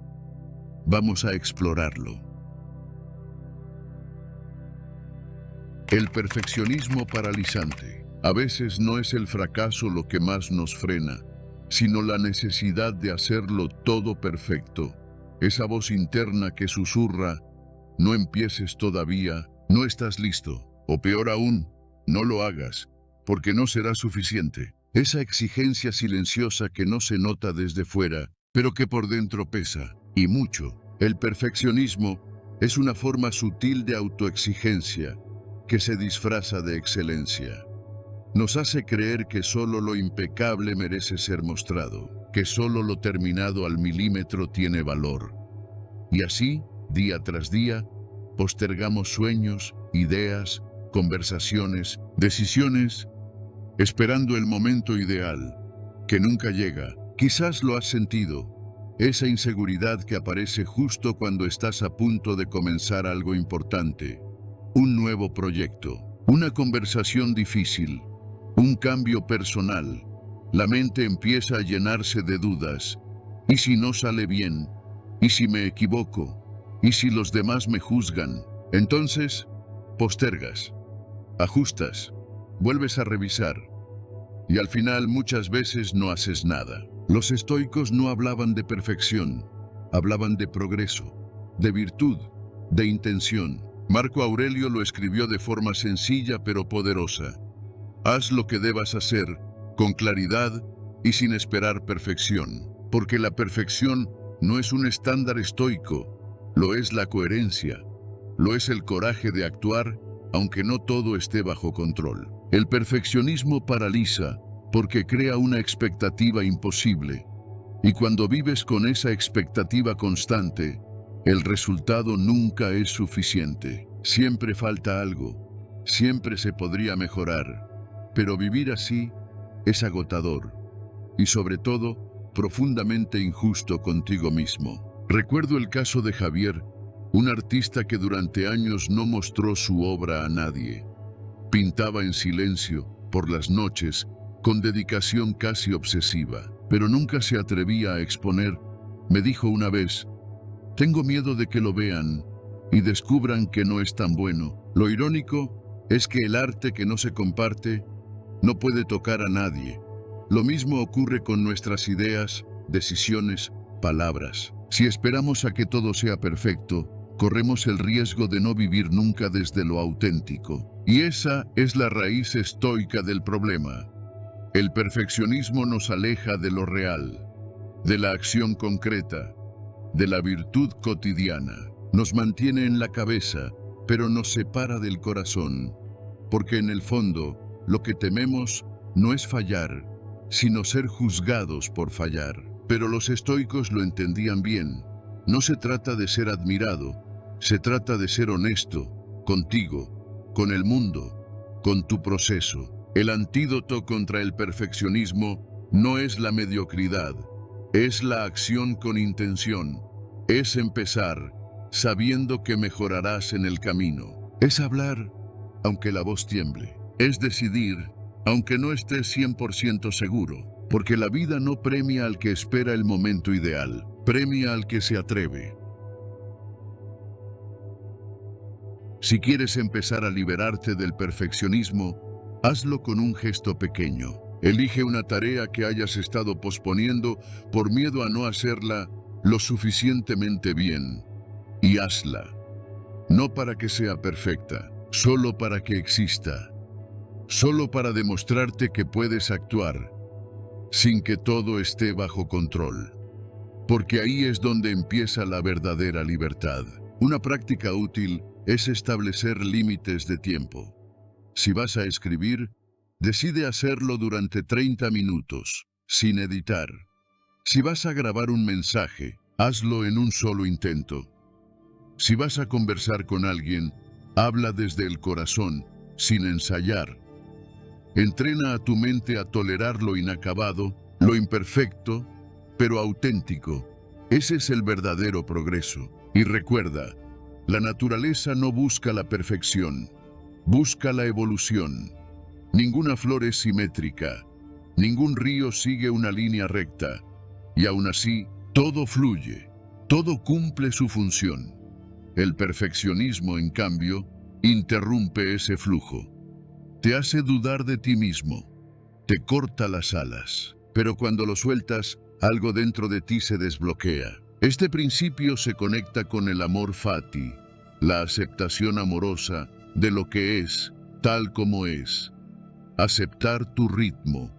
Vamos a explorarlo. El perfeccionismo paralizante. A veces no es el fracaso lo que más nos frena, sino la necesidad de hacerlo todo perfecto. Esa voz interna que susurra, no empieces todavía, no estás listo, o peor aún, no lo hagas, porque no será suficiente. Esa exigencia silenciosa que no se nota desde fuera, pero que por dentro pesa, y mucho. El perfeccionismo es una forma sutil de autoexigencia que se disfraza de excelencia. Nos hace creer que solo lo impecable merece ser mostrado, que solo lo terminado al milímetro tiene valor. Y así, día tras día, postergamos sueños, ideas, conversaciones, decisiones, esperando el momento ideal, que nunca llega. Quizás lo has sentido, esa inseguridad que aparece justo cuando estás a punto de comenzar algo importante, un nuevo proyecto, una conversación difícil, un cambio personal. La mente empieza a llenarse de dudas. ¿Y si no sale bien? ¿Y si me equivoco? ¿Y si los demás me juzgan? Entonces, postergas, ajustas, vuelves a revisar. Y al final muchas veces no haces nada. Los estoicos no hablaban de perfección, hablaban de progreso, de virtud, de intención. Marco Aurelio lo escribió de forma sencilla pero poderosa. Haz lo que debas hacer, con claridad y sin esperar perfección, porque la perfección no es un estándar estoico, lo es la coherencia, lo es el coraje de actuar, aunque no todo esté bajo control. El perfeccionismo paraliza porque crea una expectativa imposible, y cuando vives con esa expectativa constante, el resultado nunca es suficiente. Siempre falta algo, siempre se podría mejorar. Pero vivir así es agotador y sobre todo profundamente injusto contigo mismo. Recuerdo el caso de Javier, un artista que durante años no mostró su obra a nadie. Pintaba en silencio, por las noches, con dedicación casi obsesiva, pero nunca se atrevía a exponer. Me dijo una vez, tengo miedo de que lo vean y descubran que no es tan bueno. Lo irónico es que el arte que no se comparte no puede tocar a nadie, Lo mismo ocurre con nuestras ideas, decisiones, palabras. Si esperamos a que todo sea perfecto, corremos el riesgo de no vivir nunca desde lo auténtico. Y esa es la raíz estoica del problema. El perfeccionismo nos aleja de lo real, de la acción concreta, de la virtud cotidiana. Nos mantiene en la cabeza, pero nos separa del corazón. Porque en el fondo, lo que tememos no es fallar, sino ser juzgados por fallar. Pero los estoicos lo entendían bien. No se trata de ser admirado, se trata de ser honesto, contigo, con el mundo, con tu proceso. El antídoto contra el perfeccionismo no es la mediocridad, es la acción con intención. Es empezar, sabiendo que mejorarás en el camino. Es hablar, aunque la voz tiemble. Es decidir, aunque no estés 100% seguro. Porque la vida no premia al que espera el momento ideal, premia al que se atreve. Si quieres empezar a liberarte del perfeccionismo, hazlo con un gesto pequeño. Elige una tarea que hayas estado posponiendo por miedo a no hacerla lo suficientemente bien, y hazla. No para que sea perfecta, solo para que exista. Solo para demostrarte que puedes actuar sin que todo esté bajo control. Porque ahí es donde empieza la verdadera libertad. Una práctica útil es establecer límites de tiempo. Si vas a escribir, decide hacerlo durante 30 minutos, sin editar. Si vas a grabar un mensaje, hazlo en un solo intento. Si vas a conversar con alguien, habla desde el corazón, sin ensayar. Entrena a tu mente a tolerar lo inacabado, lo imperfecto, pero auténtico. Ese es el verdadero progreso. Y recuerda, la naturaleza no busca la perfección, busca la evolución. Ninguna flor es simétrica, ningún río sigue una línea recta, y aún así, todo fluye, todo cumple su función. El perfeccionismo, en cambio, interrumpe ese flujo. Te hace dudar de ti mismo, te corta las alas, pero cuando lo sueltas, algo dentro de ti se desbloquea. Este principio se conecta con el amor fati, la aceptación amorosa de lo que es, tal como es. Aceptar tu ritmo,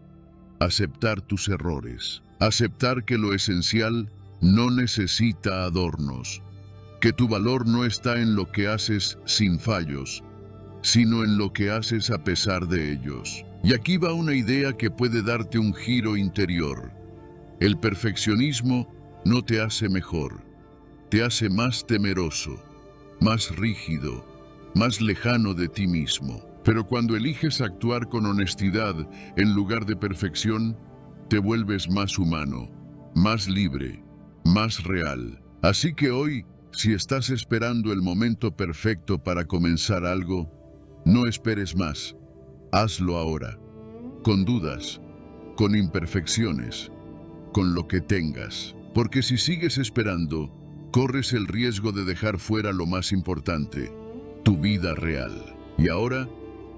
aceptar tus errores, aceptar que lo esencial no necesita adornos, que tu valor no está en lo que haces sin fallos, sino en lo que haces a pesar de ellos. Y aquí va una idea que puede darte un giro interior. El perfeccionismo no te hace mejor, te hace más temeroso, más rígido, más lejano de ti mismo. Pero cuando eliges actuar con honestidad en lugar de perfección, te vuelves más humano, más libre, más real. Así que hoy, si estás esperando el momento perfecto para comenzar algo, no esperes más. Hazlo ahora, con dudas, con imperfecciones, con lo que tengas. Porque si sigues esperando, corres el riesgo de dejar fuera lo más importante, tu vida real. Y ahora,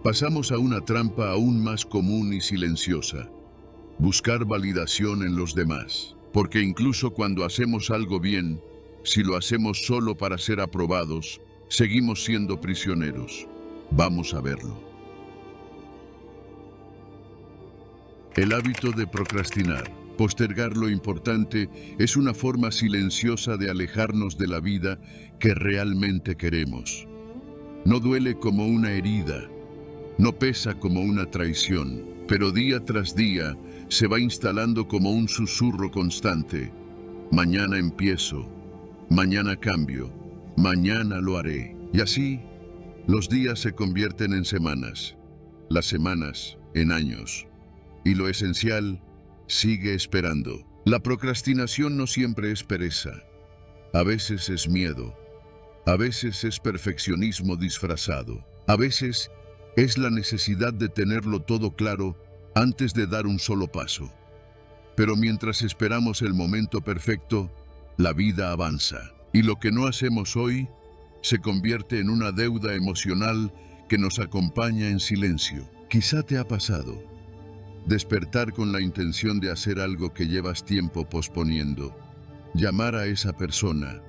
pasamos a una trampa aún más común y silenciosa. Buscar validación en los demás. Porque incluso cuando hacemos algo bien, si lo hacemos solo para ser aprobados, seguimos siendo prisioneros. Vamos a verlo. El hábito de procrastinar. Postergar lo importante es una forma silenciosa de alejarnos de la vida que realmente queremos. No duele como una herida, no pesa como una traición, pero día tras día se va instalando como un susurro constante. Mañana empiezo, mañana cambio, mañana lo haré. Y así, los días se convierten en semanas, las semanas en años. Y lo esencial sigue esperando. La procrastinación no siempre es pereza. A veces es miedo. A veces es perfeccionismo disfrazado. A veces es la necesidad de tenerlo todo claro antes de dar un solo paso. Pero mientras esperamos el momento perfecto, la vida avanza. Y lo que no hacemos hoy se convierte en una deuda emocional que nos acompaña en silencio. Quizá te ha pasado. despertar con la intención de hacer algo que llevas tiempo posponiendo, llamar a esa persona,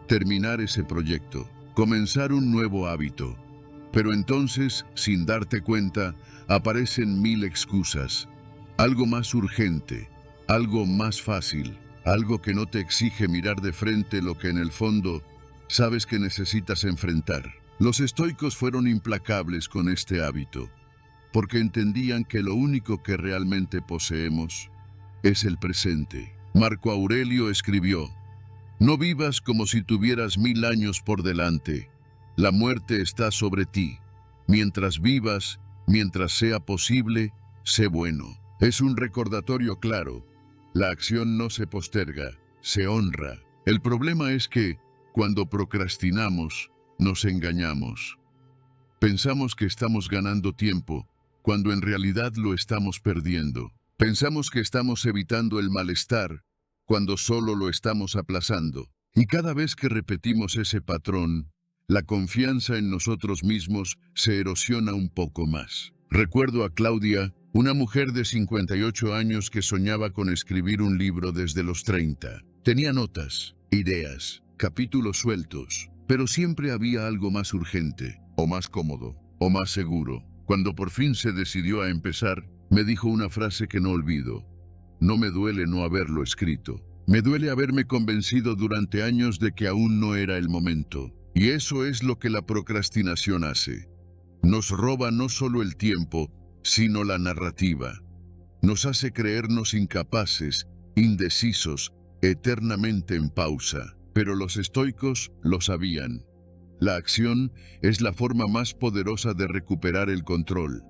terminar ese proyecto, comenzar un nuevo hábito. Pero entonces, sin darte cuenta, aparecen 1000 excusas. Algo más urgente, algo más fácil, algo que no te exige mirar de frente lo que en el fondo sabes que necesitas enfrentar. Los estoicos fueron implacables con este hábito, porque entendían que lo único que realmente poseemos es el presente. Marco Aurelio escribió: "No vivas como si tuvieras 1000 años por delante. La muerte está sobre ti. Mientras vivas, mientras sea posible, sé bueno". Es un recordatorio claro. La acción no se posterga, se honra. El problema es que, cuando procrastinamos, nos engañamos. Pensamos que estamos ganando tiempo, cuando en realidad lo estamos perdiendo. Pensamos que estamos evitando el malestar, cuando solo lo estamos aplazando. Y cada vez que repetimos ese patrón, la confianza en nosotros mismos se erosiona un poco más. Recuerdo a Claudia, una mujer de 58 años que soñaba con escribir un libro desde los 30. Tenía notas, ideas, capítulos sueltos, pero siempre había algo más urgente, o más cómodo, o más seguro. Cuando por fin se decidió a empezar, me dijo una frase que no olvido: "No me duele no haberlo escrito. Me duele haberme convencido durante años de que aún no era el momento". Y eso es lo que la procrastinación hace. Nos roba no solo el tiempo, sino la narrativa. Nos hace creernos incapaces, indecisos, eternamente en pausa. Pero los estoicos lo sabían. La acción es la forma más poderosa de recuperar el control,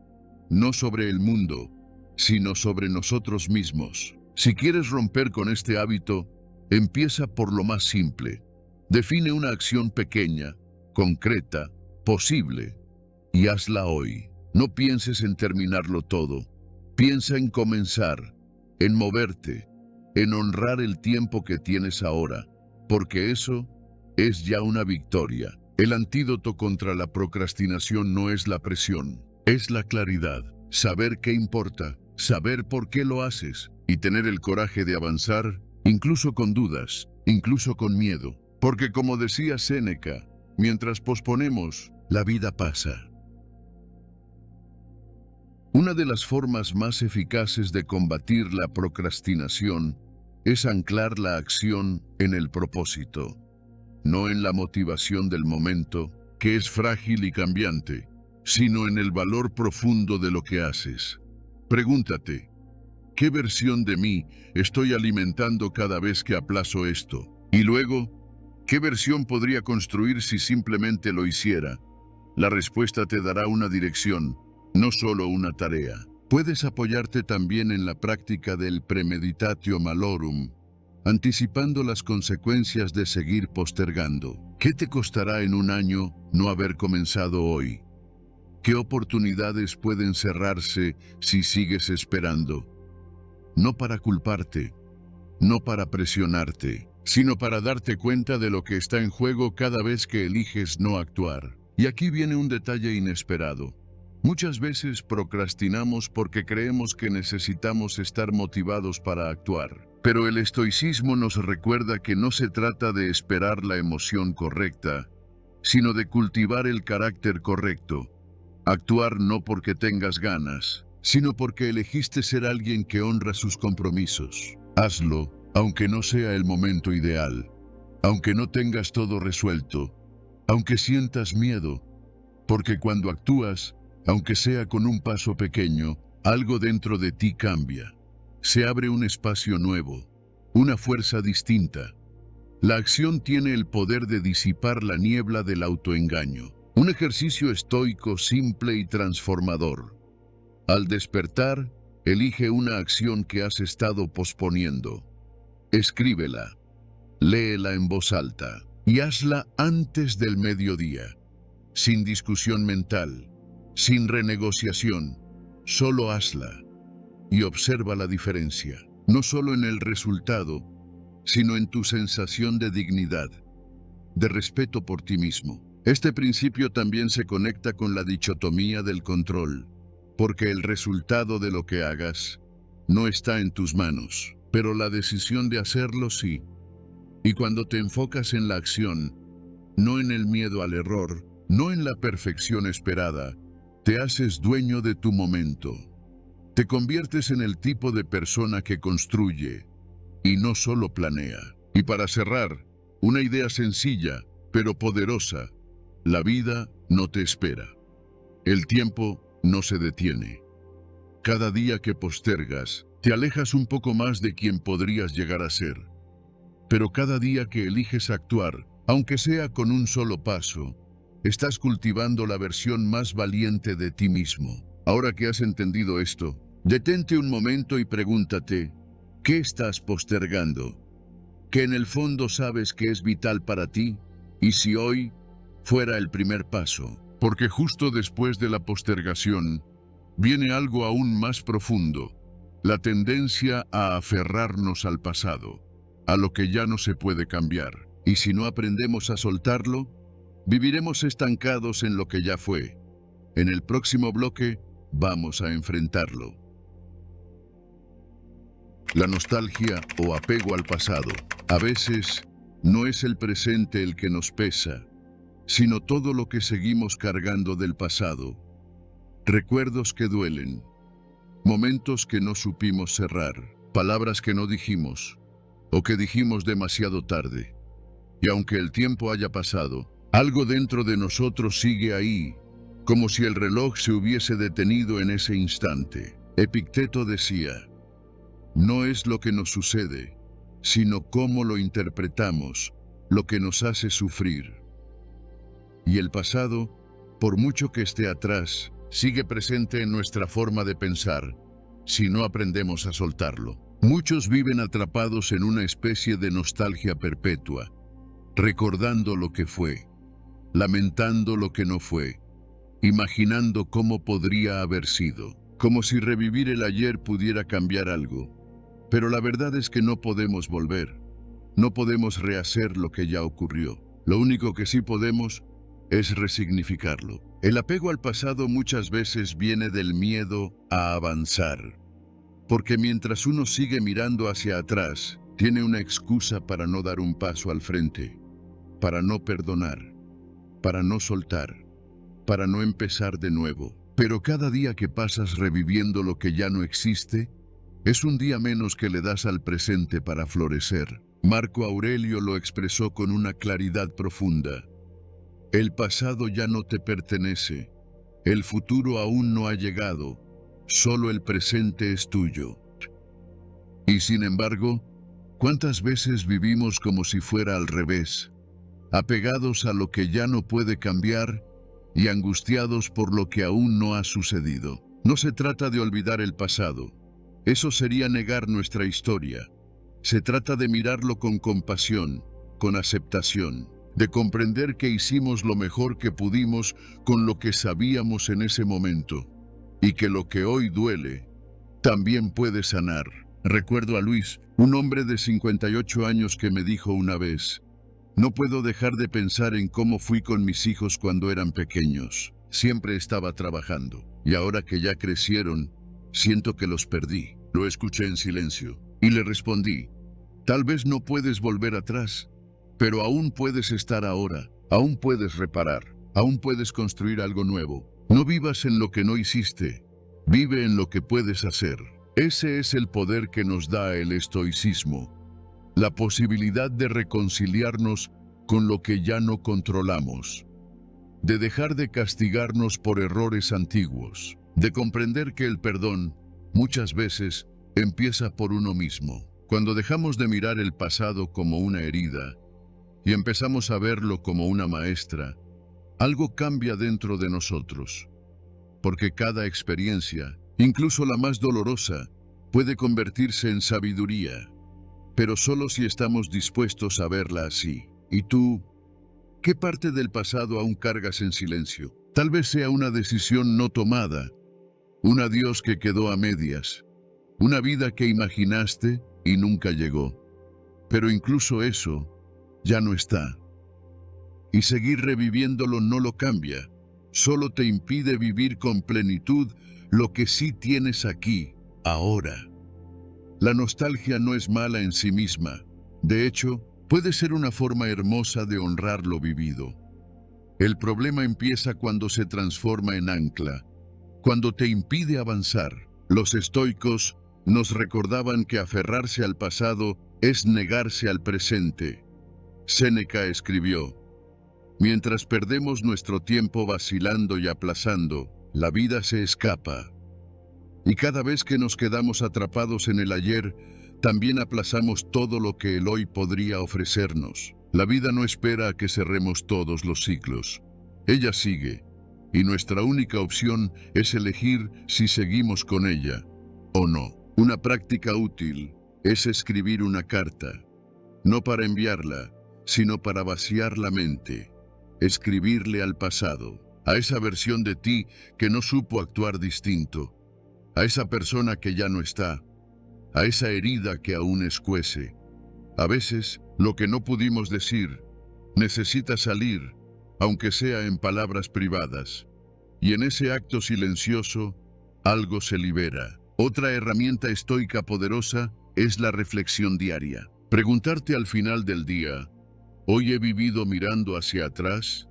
no sobre el mundo, sino sobre nosotros mismos. Si quieres romper con este hábito, empieza por lo más simple. Define una acción pequeña, concreta, posible, y hazla hoy. No pienses en terminarlo todo. Piensa en comenzar, en moverte, en honrar el tiempo que tienes ahora, porque eso es ya una victoria. El antídoto contra la procrastinación no es la presión, es la claridad. Saber qué importa, saber por qué lo haces y tener el coraje de avanzar, incluso con dudas, incluso con miedo. Porque como decía Séneca, mientras posponemos, la vida pasa. Una de las formas más eficaces de combatir la procrastinación es anclar la acción en el propósito, no en la motivación del momento, que es frágil y cambiante, sino en el valor profundo de lo que haces. Pregúntate: ¿qué versión de mí estoy alimentando cada vez que aplazo esto? Y luego, ¿qué versión podría construir si simplemente lo hiciera? La respuesta te dará una dirección, no solo una tarea. Puedes apoyarte también en la práctica del premeditatio malorum, anticipando las consecuencias de seguir postergando. ¿Qué te costará en un año no haber comenzado hoy? ¿Qué oportunidades pueden cerrarse si sigues esperando? No para culparte, no para presionarte, sino para darte cuenta de lo que está en juego cada vez que eliges no actuar. Y aquí viene un detalle inesperado. Muchas veces procrastinamos porque creemos que necesitamos estar motivados para actuar. Pero el estoicismo nos recuerda que no se trata de esperar la emoción correcta, sino de cultivar el carácter correcto. Actuar no porque tengas ganas, sino porque elegiste ser alguien que honra sus compromisos. Hazlo, aunque no sea el momento ideal, aunque no tengas todo resuelto, aunque sientas miedo, porque cuando actúas, aunque sea con un paso pequeño, algo dentro de ti cambia. Se abre un espacio nuevo, una fuerza distinta. La acción tiene el poder de disipar la niebla del autoengaño. Un ejercicio estoico simple y transformador. Al despertar, elige una acción que has estado posponiendo. Escríbela, léela en voz alta y hazla antes del mediodía, sin discusión mental, sin renegociación. Solo hazla y observa la diferencia, no solo en el resultado, sino en tu sensación de dignidad, de respeto por ti mismo. Este principio también se conecta con la dicotomía del control. porque el resultado de lo que hagas no está en tus manos, pero la decisión de hacerlo sí. Y cuando te enfocas en la acción, no en el miedo al error, no en la perfección esperada, te haces dueño de tu momento. Te conviertes en el tipo de persona que construye y no solo planea. Y para cerrar, una idea sencilla, pero poderosa. La vida no te espera. El tiempo no se detiene. Cada día que postergas, te alejas un poco más de quien podrías llegar a ser. Pero cada día que eliges actuar, aunque sea con un solo paso, estás cultivando la versión más valiente de ti mismo. Ahora que has entendido esto, detente un momento y pregúntate, ¿qué estás postergando? ¿Que en el fondo sabes que es vital para ti? ¿Y si hoy fuera el primer paso? Porque justo después de la postergación, viene algo aún más profundo, la tendencia a aferrarnos al pasado, a lo que ya no se puede cambiar. Y si no aprendemos a soltarlo, viviremos estancados en lo que ya fue. En el próximo bloque, vamos a enfrentarlo. La nostalgia o apego al pasado. A veces, no es el presente el que nos pesa, sino todo lo que seguimos cargando del pasado. Recuerdos que duelen, momentos que no supimos cerrar, palabras que no dijimos, o que dijimos demasiado tarde. Y aunque el tiempo haya pasado, algo dentro de nosotros sigue ahí, como si el reloj se hubiese detenido en ese instante. Epicteto decía, no es lo que nos sucede, sino cómo lo interpretamos, lo que nos hace sufrir. Y el pasado, por mucho que esté atrás, sigue presente en nuestra forma de pensar, si no aprendemos a soltarlo. Muchos viven atrapados en una especie de nostalgia perpetua, recordando lo que fue, lamentando lo que no fue, imaginando cómo podría haber sido, como si revivir el ayer pudiera cambiar algo. Pero la verdad es que no podemos volver, no podemos rehacer lo que ya ocurrió. Lo único que sí podemos es resignificarlo. El apego al pasado muchas veces viene del miedo a avanzar, porque mientras uno sigue mirando hacia atrás, tiene una excusa para no dar un paso al frente, para no perdonar, para no soltar, para no empezar de nuevo. Pero cada día que pasas reviviendo lo que ya no existe, es un día menos que le das al presente para florecer. Marco Aurelio lo expresó con una claridad profunda. El pasado ya no te pertenece, el futuro aún no ha llegado, solo el presente es tuyo. Y sin embargo, ¿cuántas veces vivimos como si fuera al revés, apegados a lo que ya no puede cambiar y angustiados por lo que aún no ha sucedido? No se trata de olvidar el pasado, eso sería negar nuestra historia. Se trata de mirarlo con compasión, con aceptación, de comprender que hicimos lo mejor que pudimos con lo que sabíamos en ese momento, y que lo que hoy duele también puede sanar. Recuerdo a Luis, un hombre de 58 años que me dijo una vez, no puedo dejar de pensar en cómo fui con mis hijos cuando eran pequeños. Siempre estaba trabajando, y ahora que ya crecieron, siento que los perdí. Lo escuché en silencio, y le respondí, tal vez no puedes volver atrás, pero aún puedes estar ahora, aún puedes reparar, aún puedes construir algo nuevo. No vivas en lo que no hiciste, vive en lo que puedes hacer. Ese es el poder que nos da el estoicismo, la posibilidad de reconciliarnos con lo que ya no controlamos, de dejar de castigarnos por errores antiguos, de comprender que el perdón, muchas veces, empieza por uno mismo. Cuando dejamos de mirar el pasado como una herida y empezamos a verlo como una maestra, algo cambia dentro de nosotros. Porque cada experiencia, incluso la más dolorosa, puede convertirse en sabiduría, pero solo si estamos dispuestos a verla así. ¿Y tú? ¿Qué parte del pasado aún cargas en silencio? Tal vez sea una decisión no tomada, un adiós que quedó a medias, una vida que imaginaste y nunca llegó. Pero incluso eso ya no está. Y seguir reviviéndolo no lo cambia, solo te impide vivir con plenitud lo que sí tienes aquí, ahora. La nostalgia no es mala en sí misma. De hecho, puede ser una forma hermosa de honrar lo vivido. El problema empieza cuando se transforma en ancla, cuando te impide avanzar. Los estoicos nos recordaban que aferrarse al pasado es negarse al presente. Séneca escribió: mientras perdemos nuestro tiempo vacilando y aplazando, la vida se escapa. Y cada vez que nos quedamos atrapados en el ayer, también aplazamos todo lo que el hoy podría ofrecernos. La vida no espera a que cerremos todos los ciclos. Ella sigue, y nuestra única opción es elegir si seguimos con ella o no. Una práctica útil es escribir una carta, no para enviarla, sino para vaciar la mente. Escribirle al pasado, a esa versión de ti que no supo actuar distinto, a esa persona que ya no está, a esa herida que aún escuece. A veces, lo que no pudimos decir necesita salir, aunque sea en palabras privadas. Y en ese acto silencioso, algo se libera. Otra herramienta estoica poderosa es la reflexión diaria. Preguntarte al final del día: ¿hoy he vivido mirando hacia atrás?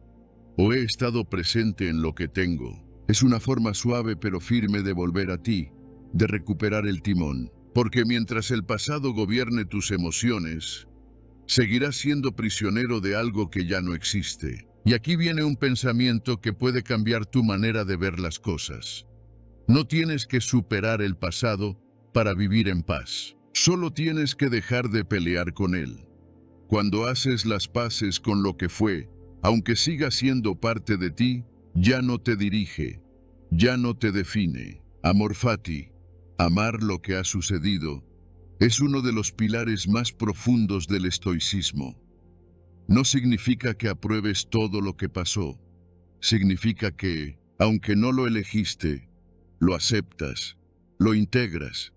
¿O he estado presente en lo que tengo? Es una forma suave pero firme de volver a ti, de recuperar el timón. Porque mientras el pasado gobierne tus emociones, seguirás siendo prisionero de algo que ya no existe. Y aquí viene un pensamiento que puede cambiar tu manera de ver las cosas. No tienes que superar el pasado para vivir en paz. Solo tienes que dejar de pelear con él. Cuando haces las paces con lo que fue, aunque siga siendo parte de ti, ya no te dirige, ya no te define. Amor fati, amar lo que ha sucedido, es uno de los pilares más profundos del estoicismo. No significa que apruebes todo lo que pasó. Significa que, aunque no lo elegiste, lo aceptas, lo integras,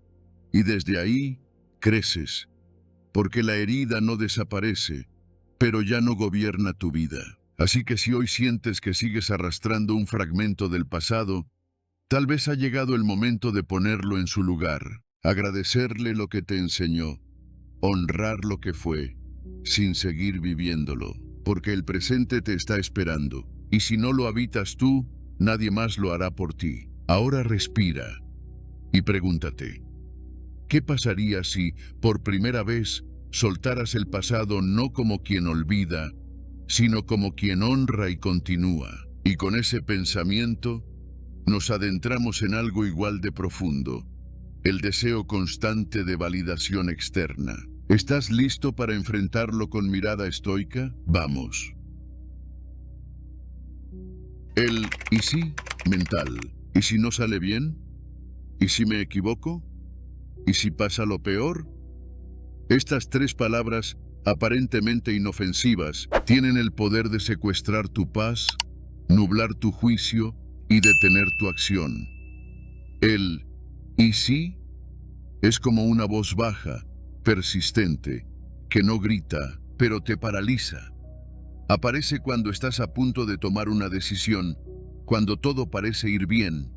y desde ahí creces, porque la herida no desaparece, pero ya no gobierna tu vida. Así que si hoy sientes que sigues arrastrando un fragmento del pasado, tal vez ha llegado el momento de ponerlo en su lugar, agradecerle lo que te enseñó, honrar lo que fue, sin seguir viviéndolo, porque el presente te está esperando, y si no lo habitas tú, nadie más lo hará por ti. Ahora respira y pregúntate: ¿qué pasaría si, por primera vez, soltaras el pasado no como quien olvida, sino como quien honra y continúa? Y con ese pensamiento, nos adentramos en algo igual de profundo: el deseo constante de validación externa. ¿Estás listo para enfrentarlo con mirada estoica? Vamos. El ¿y si? Mental. ¿Y si no sale bien? ¿Y si me equivoco? ¿Y si pasa lo peor? Estas tres palabras, aparentemente inofensivas, tienen el poder de secuestrar tu paz, nublar tu juicio y detener tu acción. El ¿y si? Es como una voz baja, persistente, que no grita, pero te paraliza. Aparece cuando estás a punto de tomar una decisión, cuando todo parece ir bien,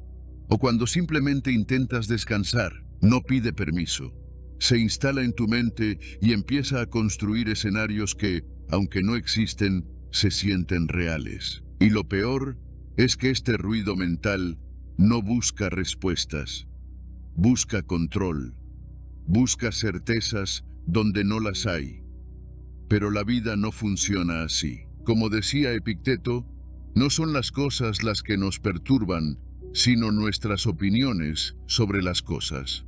o cuando simplemente intentas descansar. No pide permiso. Se instala en tu mente y empieza a construir escenarios que, aunque no existen, se sienten reales. Y lo peor es que este ruido mental no busca respuestas, busca control, busca certezas donde no las hay. Pero la vida no funciona así. Como decía Epicteto, no son las cosas las que nos perturban, sino nuestras opiniones sobre las cosas.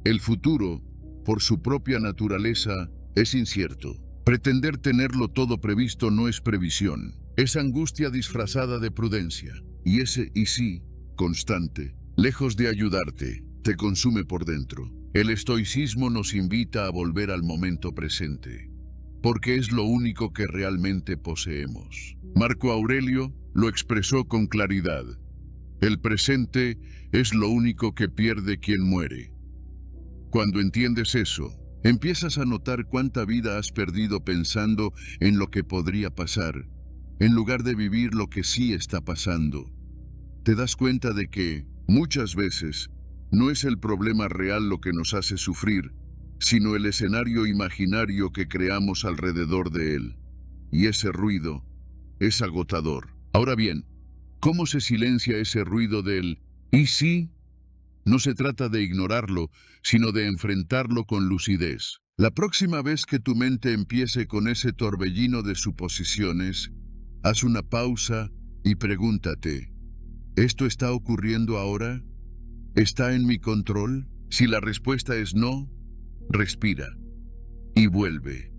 El futuro, por su propia naturaleza, es incierto. Pretender tenerlo todo previsto no es previsión, es angustia disfrazada de prudencia. Y ese y sí, constante, lejos de ayudarte, te consume por dentro. El estoicismo nos invita a volver al momento presente, porque es lo único que realmente poseemos. Marco Aurelio lo expresó con claridad: el presente es lo único que pierde quien muere. Cuando entiendes eso, empiezas a notar cuánta vida has perdido pensando en lo que podría pasar, en lugar de vivir lo que sí está pasando. Te das cuenta de que, Muchas veces, no es el problema real lo que nos hace sufrir, sino el escenario imaginario que creamos alrededor de él. Y ese ruido es agotador. Ahora bien, ¿cómo se silencia ese ruido del "y sí"? No se trata de ignorarlo, sino de enfrentarlo con lucidez. La próxima vez que tu mente empiece con ese torbellino de suposiciones, haz una pausa y pregúntate, ¿esto está ocurriendo ahora? ¿Está en mi control? Si la respuesta es no, respira y vuelve.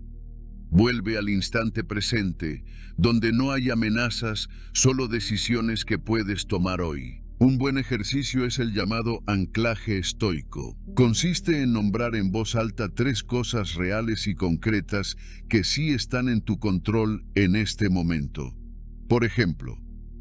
Vuelve al instante presente, donde no hay amenazas, solo decisiones que puedes tomar hoy. Un buen ejercicio es el llamado anclaje estoico. Consiste en nombrar en voz alta 3 cosas reales y concretas que sí están en tu control en este momento. Por ejemplo,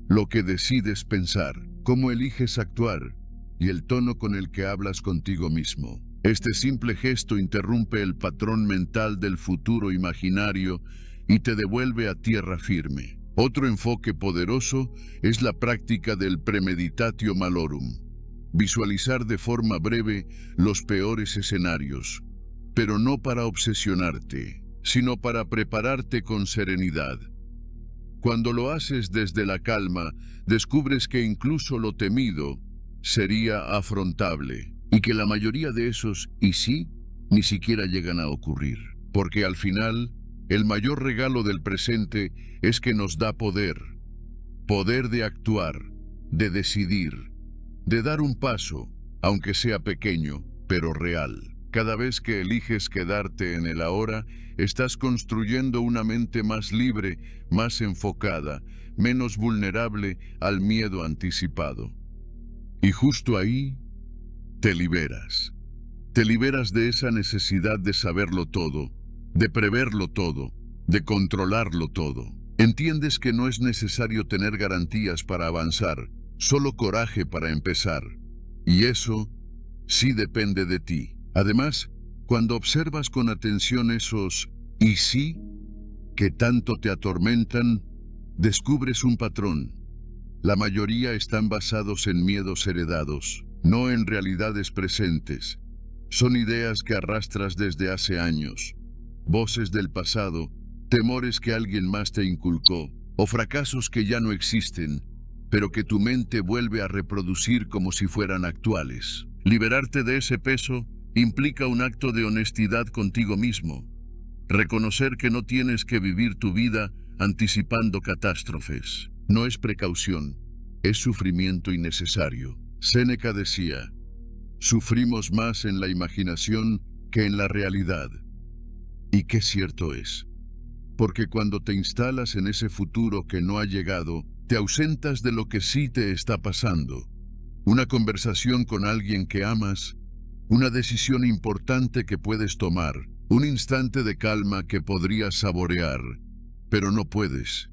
lo que decides pensar, cómo eliges actuar y el tono con el que hablas contigo mismo. Este simple gesto interrumpe el patrón mental del futuro imaginario y te devuelve a tierra firme. Otro enfoque poderoso es la práctica del premeditatio malorum. Visualizar de forma breve los peores escenarios, pero no para obsesionarte, sino para prepararte con serenidad. Cuando lo haces desde la calma, descubres que incluso lo temido sería afrontable y que la mayoría de esos "y sí" ni siquiera llegan a ocurrir. Porque al final, el mayor regalo del presente es que nos da poder. Poder de actuar, de decidir, de dar un paso, aunque sea pequeño, pero real. Cada vez que eliges quedarte en el ahora, estás construyendo una mente más libre, más enfocada, menos vulnerable al miedo anticipado. Y justo ahí, te liberas. Te liberas de esa necesidad de saberlo todo, de preverlo todo, de controlarlo todo. Entiendes que no es necesario tener garantías para avanzar, solo coraje para empezar. Y eso sí depende de ti. Además, cuando observas con atención esos "y sí" que tanto te atormentan, descubres un patrón. La mayoría están basados en miedos heredados, no en realidades presentes. Son ideas que arrastras desde hace años, voces del pasado, temores que alguien más te inculcó, o fracasos que ya no existen, pero que tu mente vuelve a reproducir como si fueran actuales. Liberarte de ese peso implica un acto de honestidad contigo mismo. Reconocer que no tienes que vivir tu vida anticipando catástrofes. No es precaución, es sufrimiento innecesario. Séneca decía, sufrimos más en la imaginación que en la realidad. Y qué cierto es. Porque cuando te instalas en ese futuro que no ha llegado, te ausentas de lo que sí te está pasando. Una conversación con alguien que amas, una decisión importante que puedes tomar, un instante de calma que podrías saborear, pero no puedes,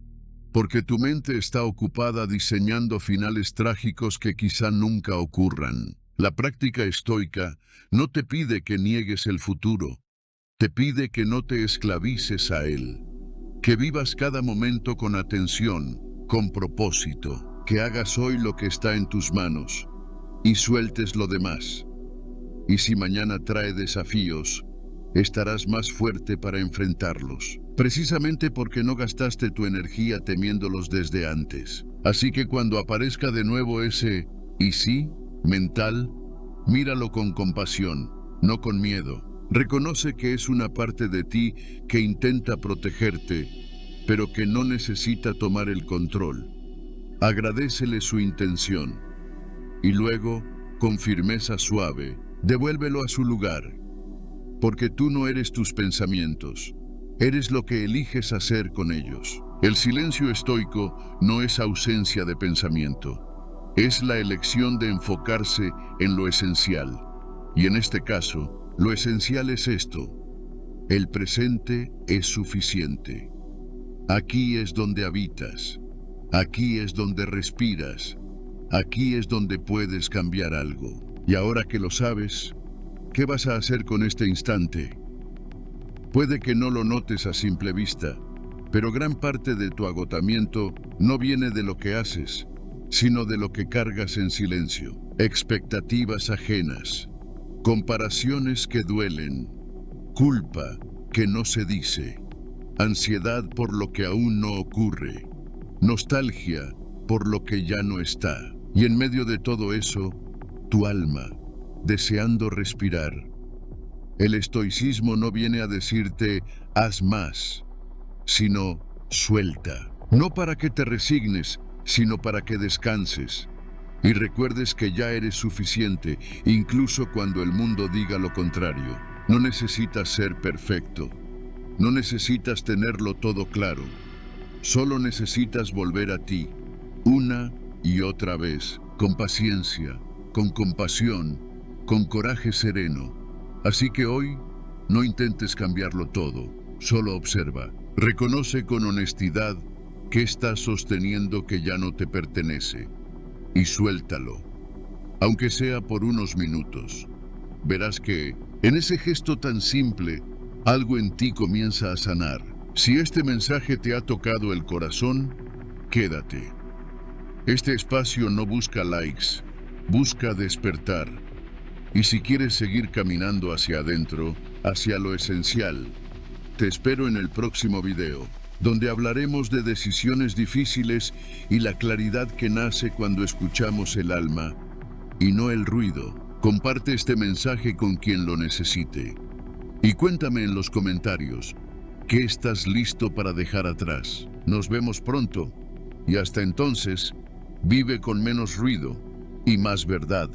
porque tu mente está ocupada diseñando finales trágicos que quizá nunca ocurran. La práctica estoica no te pide que niegues el futuro, te pide que no te esclavices a él, que vivas cada momento con atención, con propósito, que hagas hoy lo que está en tus manos y sueltes lo demás. Y si mañana trae desafíos, estarás más fuerte para enfrentarlos, precisamente porque no gastaste tu energía temiéndolos desde antes. Así que cuando aparezca de nuevo ese "y sí" mental, míralo con compasión, no con miedo. Reconoce que es una parte de ti que intenta protegerte, pero que no necesita tomar el control. Agradécele su intención y luego, con firmeza suave, devuélvelo a su lugar. Porque tú no eres tus pensamientos, eres lo que eliges hacer con ellos. El silencio estoico no es ausencia de pensamiento, es la elección de enfocarse en lo esencial. Y en este caso, lo esencial es esto: el presente es suficiente. Aquí es donde habitas, aquí es donde respiras, aquí es donde puedes cambiar algo. Y ahora que lo sabes, ¿qué vas a hacer con este instante? Puede que no lo notes a simple vista, pero gran parte de tu agotamiento no viene de lo que haces, sino de lo que cargas en silencio. expectativas ajenas, comparaciones que duelen, culpa que no se dice, ansiedad por lo que aún no ocurre, nostalgia por lo que ya no está. Y en medio de todo eso, tu alma, deseando respirar. El estoicismo no viene a decirte, haz más, sino suelta. No para que te resignes, sino para que descanses. Y recuerdes que ya eres suficiente, incluso cuando el mundo diga lo contrario. No necesitas ser perfecto. No necesitas tenerlo todo claro. Solo necesitas volver a ti, una y otra vez, con paciencia, con compasión, con coraje sereno. Así que hoy, no intentes cambiarlo todo, solo observa. Reconoce con honestidad que estás sosteniendo que ya no te pertenece y suéltalo, aunque sea por unos minutos. Verás que, en ese gesto tan simple, algo en ti comienza a sanar. Si este mensaje te ha tocado el corazón, quédate. Este espacio no busca likes, busca despertar. Y si quieres seguir caminando hacia adentro, hacia lo esencial, te espero en el próximo video, donde hablaremos de decisiones difíciles y la claridad que nace cuando escuchamos el alma y no el ruido. Comparte este mensaje con quien lo necesite. Y cuéntame en los comentarios, ¿qué estás listo para dejar atrás? Nos vemos pronto y hasta entonces, vive con menos ruido y más verdad.